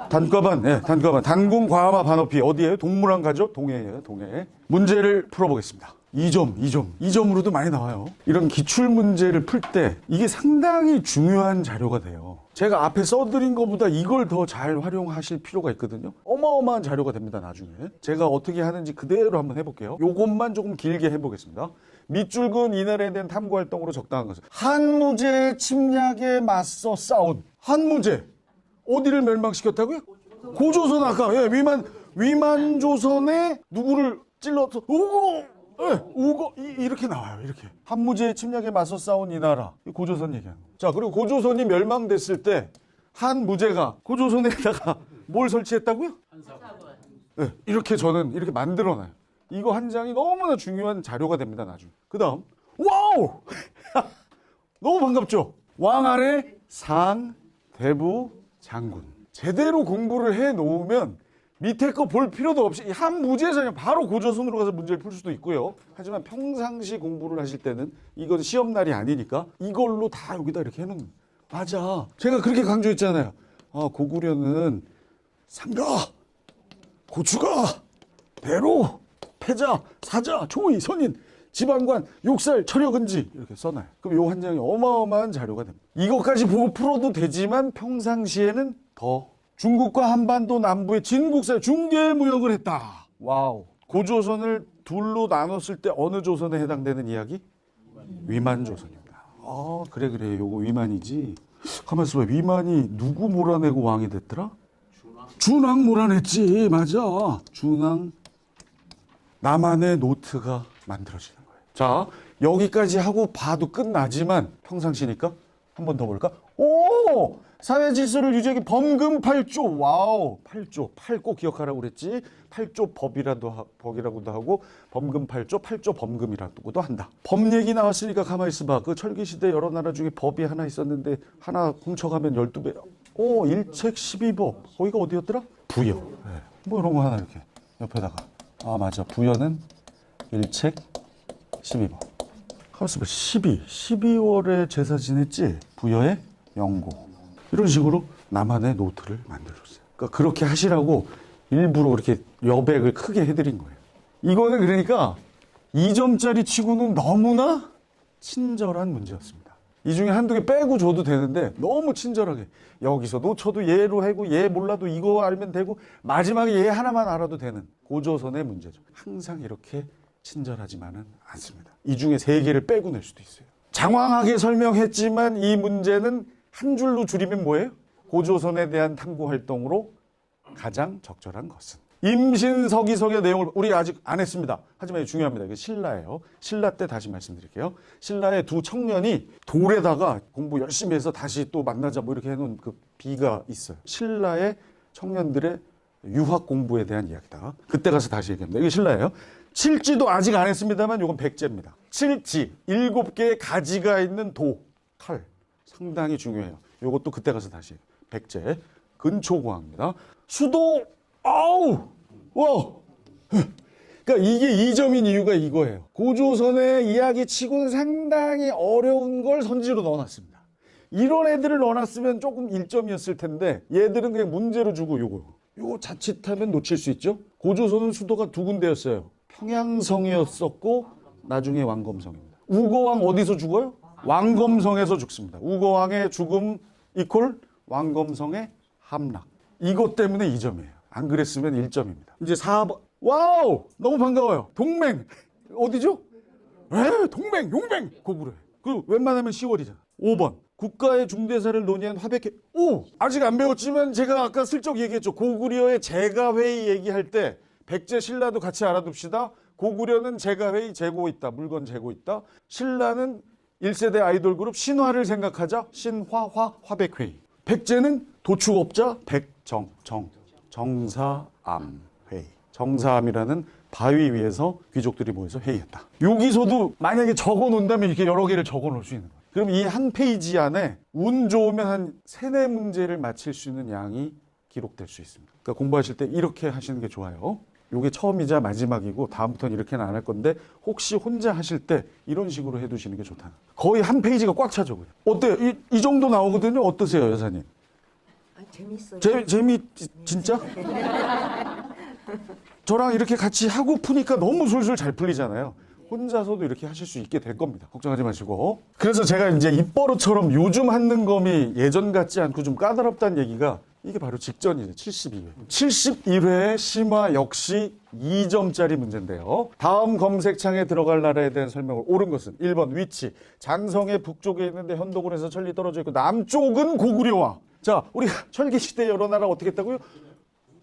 Speaker 1: 단과반, 네, 단과반. 단군, 과마, 반어피. 어디예요? 동물원 가죠? 동해예요, 동해. 문제를 풀어보겠습니다. 2점으로도 많이 나와요. 이런 기출 문제를 풀 때 이게 상당히 중요한 자료가 돼요. 제가 앞에 써드린 것보다 이걸 더 잘 활용하실 필요가 있거든요. 어마어마한 자료가 됩니다, 나중에. 제가 어떻게 하는지 그대로 한번 해볼게요. 요것만 조금 길게 해보겠습니다. 밑줄근 이날에 대한 탐구활동으로 적당한 것은 한무제 침략에 맞서 싸운 한무제. 어디를 멸망시켰다고요? 고조선 아까 예, 위만조선에 누구를 찔러서 우거 이렇게 나와요. 이렇게 한무제의 침략에 맞서 싸운 이 나라 고조선 얘기하는 거예요. 자, 그리고 고조선이 멸망됐을 때 한무제가 고조선에다가 뭘 설치했다고요? 네, 이렇게 저는 이렇게 만들어놔요. 이거 한 장이 너무나 중요한 자료가 됩니다. 나중에. 그 다음 와우 너무 반갑죠? 왕 아래 상 대부 장군. 제대로 공부를 해놓으면 밑에 거 볼 필요도 없이 한 무제에서 그냥 바로 고조선으로 가서 문제를 풀 수도 있고요. 하지만 평상시 공부를 하실 때는 이건 시험날이 아니니까 이걸로 다 여기다 이렇게 해놓는 거예요. 맞아. 제가 그렇게 강조했잖아요. 고구려는 상가, 고추가, 배로, 패자, 사자, 조의, 선인 지방관, 욕살, 철여근지 이렇게 써놔요. 그럼 요 한 장이 어마어마한 자료가 됩니다. 이것까지 보고 풀어도 되지만 평상시에는 더 중국과 한반도 남부의 진국사에 중개무역을 했다. 와우. 고조선을 둘로 나눴을 때 어느 조선에 해당되는 이야기? 위만조선입니다. 아, 그래. 요거 위만이지. 가만히 있어봐. 위만이 누구 몰아내고 왕이 됐더라? 준왕 몰아냈지. 맞아. 준왕. 남한의 노트가 만들어지는 거예요. 자, 여기까지 하고 봐도 끝나지만 평상시니까 한 번 더 볼까? 오! 사회 질서를 유지하기 범금 8조. 와우. 8조. 8 꼭 기억하라고 그랬지. 8조 법이라고도 하고 범금 8조, 8조 범금이라고도 한다. 법 얘기 나왔으니까 가만히 있어봐. 그 철기시대 여러 나라 중에 법이 하나 있었는데 하나 훔쳐가면 12배. 오, 일책 12법. 거기가 어디였더라? 부여. 네. 뭐 이런 거 하나 이렇게 옆에다가. 아, 맞아. 부여는 일책 12법. 가만있어 봐. 12월에 제사 지냈지? 부여의 영고. 이런 식으로 남한의 노트를 만들어줬어요. 그러니까 그렇게 하시라고 일부러 그렇게 여백을 크게 해드린 거예요. 이거는 그러니까 2점짜리 치고는 너무나 친절한 문제였습니다. 이 중에 한두 개 빼고 줘도 되는데 너무 친절하게 여기서 놓쳐도 얘로 하고 얘 몰라도 이거 알면 되고 마지막에 얘 하나만 알아도 되는 고조선의 문제죠. 항상 이렇게 친절하지만은 않습니다. 이 중에 3개를 빼고 낼 수도 있어요. 장황하게 설명했지만 이 문제는 한 줄로 줄이면 뭐예요? 고조선에 대한 탐구 활동으로 가장 적절한 것은. 임신서기석의 내용을 우리 아직 안 했습니다. 하지만 이게 중요합니다. 이게 신라예요. 신라 때 다시 말씀드릴게요. 신라의 두 청년이 돌에다가 공부 열심히 해서 다시 또 만나자 뭐 이렇게 해놓은 그 비가 있어요. 신라의 청년들의 유학 공부에 대한 이야기다. 그때 가서 다시 얘기합니다. 이게 신라예요. 칠지도 아직 안 했습니다만 이건 백제입니다. 칠지, 7개의 가지가 있는 도, 칼. 상당히 중요해요. 이것도 그때 가서 다시 백제, 근초고항입니다. 수도, 아우, 와. 그러니까 이게 2점인 이유가 이거예요. 고조선의 이야기 치고는 상당히 어려운 걸 선지로 넣어놨습니다. 이런 애들을 넣어놨으면 조금 1점이었을 텐데 얘들은 그냥 문제로 주고 요거 자칫하면 놓칠 수 있죠. 고조선은 수도가 2군데였어요. 평양성이었었고 나중에 왕검성입니다. 우거왕 어디서 죽어요? 왕검성에서 죽습니다. 우거왕의 죽음 이퀄 왕검성의 함락. 이것 때문에 2점이에요. 안 그랬으면 1점입니다. 이제 4번. 와우! 너무 반가워요. 동맹. 어디죠? 동맹, 용맹. 고구려. 그 웬만하면 10월이잖아. 5번. 국가의 중대사를 논의한 화백회. 오! 아직 안 배웠지만 제가 아까 슬쩍 얘기했죠. 고구려의 제가회의 얘기할 때 백제 신라도 같이 알아둡시다. 고구려는 제가회의 재고 있다. 물건 재고 있다. 신라는 1세대 아이돌 그룹 신화를 생각하자. 신화화 화백회의. 백제는 도축업자 정사암회의. 정사암이라는 바위 위에서 귀족들이 모여서 회의했다. 여기서도 만약에 적어 놓는다면 이렇게 여러 개를 적어 놓을 수 있는 거예요. 그럼 이 한 페이지 안에 운 좋으면 한 3-4문제를 맞힐 수 있는 양이 기록될 수 있습니다. 그러니까 공부하실 때 이렇게 하시는 게 좋아요. 이게 처음이자 마지막이고 다음부터는 이렇게는 안 할 건데 혹시 혼자 하실 때 이런 식으로 해두시는 게 좋다. 거의 한 페이지가 꽉 차죠. 어때요? 이 정도 나오거든요. 어떠세요, 여사님?
Speaker 3: 재밌어요.
Speaker 1: 진짜? 저랑 이렇게 같이 하고 푸니까 너무 술술 잘 풀리잖아요. 혼자서도 이렇게 하실 수 있게 될 겁니다. 걱정하지 마시고. 그래서 제가 이제 입버릇처럼 요즘 하는 검이 예전 같지 않고 좀 까다롭다는 얘기가 이게 바로 직전이죠. 72회. 71회의 심화 역시 2점짜리 문제인데요. 다음 검색창에 들어갈 나라에 대한 설명을 옳은 것은 1번 위치. 장성의 북쪽에 있는데 현도군에서 천리 떨어져 있고 남쪽은 고구려와. 자, 우리가 철기시대 여러 나라 어떻게 했다고요?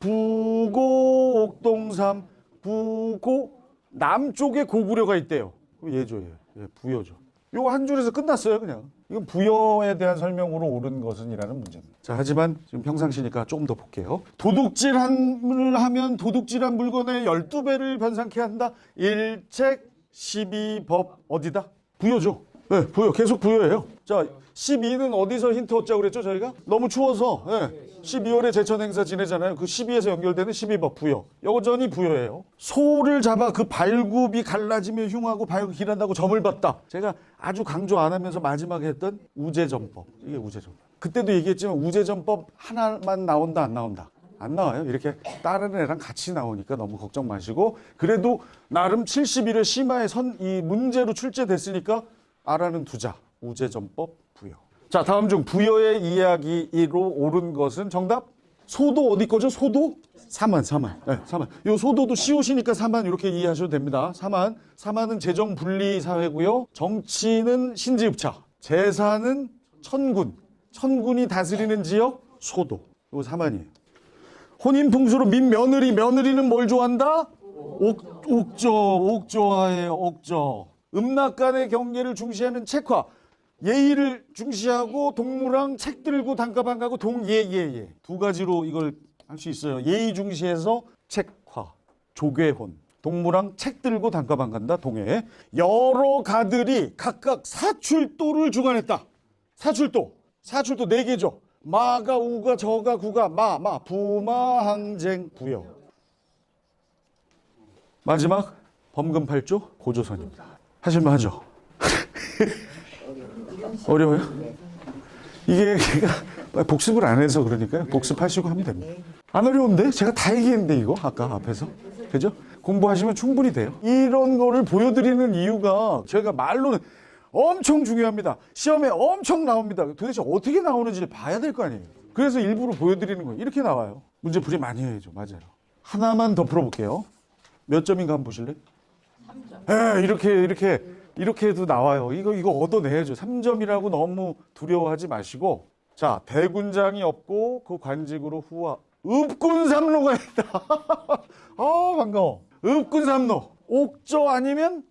Speaker 1: 부고 옥동삼 부고 남쪽에 고구려가 있대요. 예죠, 예. 부여죠. 요거 한 줄에서 끝났어요, 그냥. 이건 부여에 대한 설명으로 옳은 것은이라는 문제입니다. 자, 하지만 지금 평상시니까 조금 더 볼게요. 도둑질을 하면 도둑질한 물건의 12배를 변상케 한다. 일책 12법 어디다? 부여죠. 네, 부여. 계속 부여예요. 자, 12는 어디서 힌트 얻자고 그랬죠, 저희가? 너무 추워서. 네. 12월에 제천 행사 지내잖아요. 그 12에서 연결되는 12법 부여. 여전히 부여예요. 소를 잡아 그 발굽이 갈라지며 흉하고 발굽이 길한다고 점을 봤다. 제가 아주 강조 안 하면서 마지막에 했던 우제전법. 이게 우제전법. 그때도 얘기했지만 우제전법 하나만 나온다 안 나온다? 안 나와요. 이렇게 다른 애랑 같이 나오니까 너무 걱정 마시고 그래도 나름 71회 심화의 이 문제로 출제됐으니까 아라는 두자. 우제전법 부여. 자, 다음 중 부여의 이야기로 옳은 것은 정답? 소도 어디 거죠? 소도? 사만. 네, 사만. 요 소도도 시옷이니까 사만 이렇게 이해하셔도 됩니다. 사만. 사만은 재정 분리 사회고요. 정치는 신지읍차. 재산은 천군. 천군이 다스리는 지역 소도. 요 사만이에요. 혼인 풍수로 며느리는 뭘 좋아한다? 옥저하예요. 옥저. 음락간의 경계를 중시하는 책화. 예의를 중시하고 동무랑 책 들고 단가방 가고 동예예예 두 가지로 이걸 할 수 있어요. 예의 중시해서 책화, 조괴혼, 동무랑 책 들고 단가방 간다. 동예. 여러 가들이 각각 사출도를 주관했다. 사출도 4개죠. 마가 우가 저가 구가 마 부마항쟁 부여. 마지막 범금 8조 고조선입니다. 하실만 하죠? 어려워요? 이게 복습을 안 해서 그러니까요. 복습하시고 하면 됩니다. 안 어려운데? 제가 다 얘기했는데 이거 아까 앞에서. 그죠? 공부하시면 충분히 돼요. 이런 거를 보여드리는 이유가 제가 말로는 엄청 중요합니다. 시험에 엄청 나옵니다. 도대체 어떻게 나오는지를 봐야 될 거 아니에요. 그래서 일부러 보여드리는 거예요. 이렇게 나와요. 문제 풀이 많이 해야죠. 맞아요. 하나만 더 풀어볼게요. 몇 점인가 한번 보실래요? 3점. 이렇게 해도 나와요. 이거 얻어내야죠. 3점이라고 너무 두려워하지 마시고. 자, 대군장이 없고 그 관직으로 후화. 읍군삼로가 있다. 아, 반가워. 읍군삼로. 옥저 아니면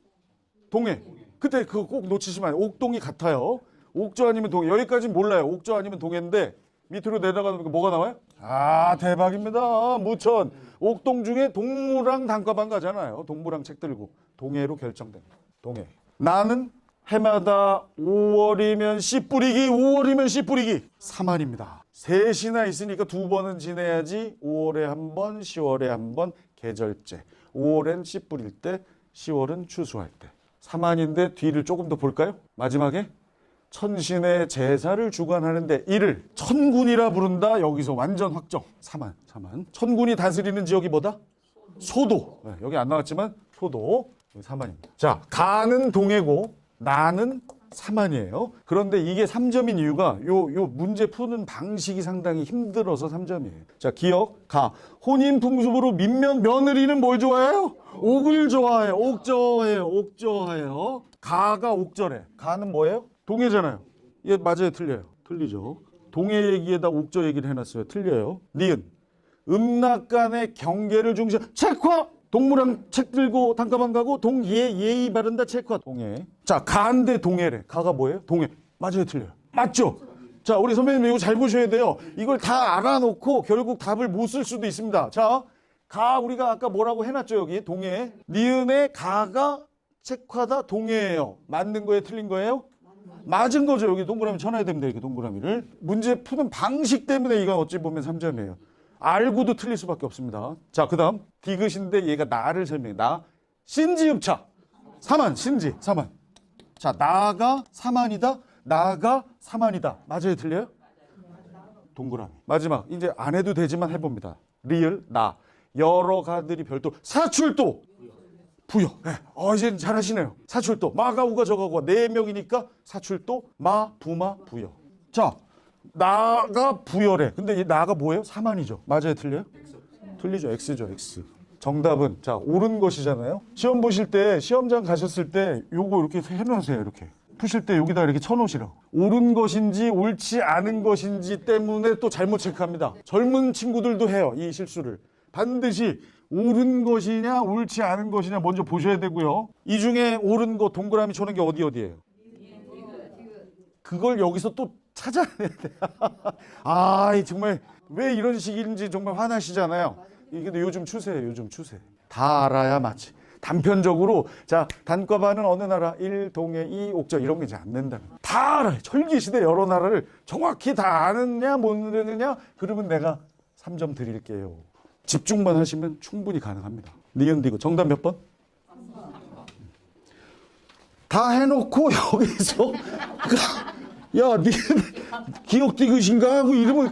Speaker 1: 동해. 그때 그거 꼭 놓치시면 안 돼요. 옥동이 같아요. 옥저 아니면 동해. 여기까지는 몰라요. 옥저 아니면 동해인데 밑으로 내려가면 뭐가 나와요? 아, 대박입니다. 무천. 옥동 중에 동무랑 단과방 가잖아요. 동무랑 책 들고. 동해로 결정됩니다. 동해. 나는 해마다 5월이면 씨 뿌리기, 5월이면 씨 뿌리기. 3안입니다. 셋이나 있으니까 2번은 지내야지. 5월에 한 번, 10월에 한 번 계절제. 5월엔 씨 뿌릴 때, 10월은 추수할 때. 3안인데 뒤를 조금 더 볼까요? 마지막에 천신의 제사를 주관하는데 이를 천군이라 부른다. 여기서 완전 확정. 3안. 천군이 다스리는 지역이 뭐다? 소도. 네, 여기 안 나왔지만 소도. 3안입니다. 자, 가는 동해고 나는 3안이에요. 그런데 이게 3점인 이유가 요 문제 푸는 방식이 상당히 힘들어서 3점이에요. 자, 기억, 가. 혼인 풍습으로 며느리는 뭘 좋아해요? 옥을 좋아해요. 옥저해요. 가가 옥저래. 가는 뭐예요? 동해잖아요. 얘 맞아요, 틀려요? 틀리죠. 동해 얘기에다 옥저 얘기를 해놨어요. 틀려요. 니은. 음락간의 경계를 중시 책화. 동무랑 책 들고 단가방 가고 예의 바른다. 책화. 동해. 자, 가인데 동해래. 가가 뭐예요? 동해. 맞아요, 틀려요? 맞죠? 자, 우리 선배님 이거 잘 보셔야 돼요. 이걸 다 알아놓고 결국 답을 못 쓸 수도 있습니다. 자, 가 우리가 아까 뭐라고 해놨죠, 여기 동해. 니은의 가가 책화다. 동해예요. 맞는 거예요, 틀린 거예요? 맞은 거죠. 여기 동그라미 쳐놔야 됩니다. 이렇게 동그라미를. 문제 푸는 방식 때문에 이건 어찌 보면 3점이에요. 알고도 틀릴 수밖에 없습니다. 자, 그 다음 디귿인데 얘가 나를 설명해. 나 신지읍차 3안 신지 3안. 자, 나가 3안이다. 나가 3안이다. 맞아요, 틀려요? 동그라미. 마지막 이제 안 해도 되지만 해봅니다. 리을 나 여러 가들이 별도 사출도 부여. 네. 이제 잘하시네요. 사출도 마가 우가 저가가 4명이니까 사출도 마 부마 부여. 자, 나가 부여래. 근데 이 나가 뭐예요? 3안이죠. 맞아요, 틀려요? 틀리죠. X죠, X. 정답은 자, 옳은 것이잖아요. 시험 보실 때 시험장 가셨을 때 요거 이렇게 해놓으세요. 이렇게 푸실 때 여기다 이렇게 쳐놓으시라고. 옳은 것인지 옳지 않은 것인지 때문에 또 잘못 체크합니다. 젊은 친구들도 해요, 이 실수를. 반드시 옳은 것이냐 옳지 않은 것이냐 먼저 보셔야 되고요. 이 중에 옳은 거 동그라미 쳐놓은 게 어디예요? 그걸 여기서 또 찾아내야 돼. 정말 왜 이런 식인지 정말 화나시잖아요. 이게 요즘 추세예요. 요즘 추세. 다 알아야 맞지. 단편적으로 자, 단과반은 어느 나라 1, 동해 2, 옥저 이런 게 이제 안 된다. 다 알아요. 철기시대 여러 나라를 정확히 다 아느냐 모르느냐 그러면 내가 3점 드릴게요. 집중만 하시면 충분히 가능합니다. 니은 디귿 정답 몇 번? 다 해놓고 여기서 야, 니 기억디귿인가 하고 이러면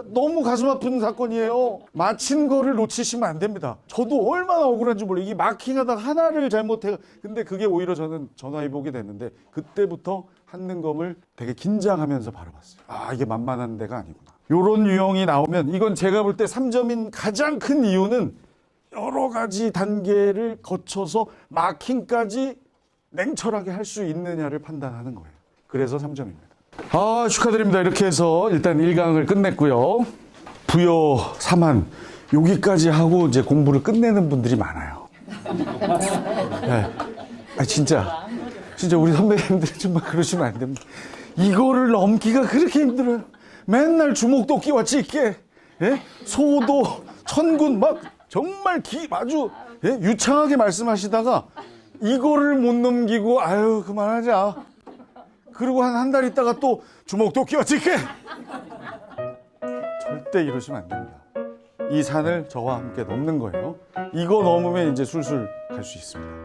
Speaker 1: 너무 가슴 아픈 사건이에요. 마친 거를 놓치시면 안 됩니다. 저도 얼마나 억울한지 몰라요. 이게 마킹하다가 하나를 잘못해. 근데 그게 오히려 저는 전화위복이 됐는데 그때부터 한능검을 되게 긴장하면서 바라봤어요. 아, 이게 만만한 데가 아니구나. 요런 유형이 나오면 이건 제가 볼 때 3점인 가장 큰 이유는 여러 가지 단계를 거쳐서 마킹까지 냉철하게 할 수 있느냐를 판단하는 거예요. 그래서 3점입니다. 아, 축하드립니다. 이렇게 해서 일단 1강을 끝냈고요. 부여 3한 여기까지 하고 이제 공부를 끝내는 분들이 많아요. 네. 아, 진짜 우리 선배님들 정말 그러시면 안 됩니다. 이거를 넘기가 그렇게 힘들어요. 맨날 주먹도끼와 찌개, 예? 소도, 천군 막 정말 아주 예? 유창하게 말씀하시다가 이거를 못 넘기고 아유 그만하자. 그리고 한 달 있다가 또 주먹도끼와 찌개. 절대 이러시면 안 됩니다. 이 산을 저와 함께 넘는 거예요. 이거 넘으면 이제 술술 갈 수 있습니다.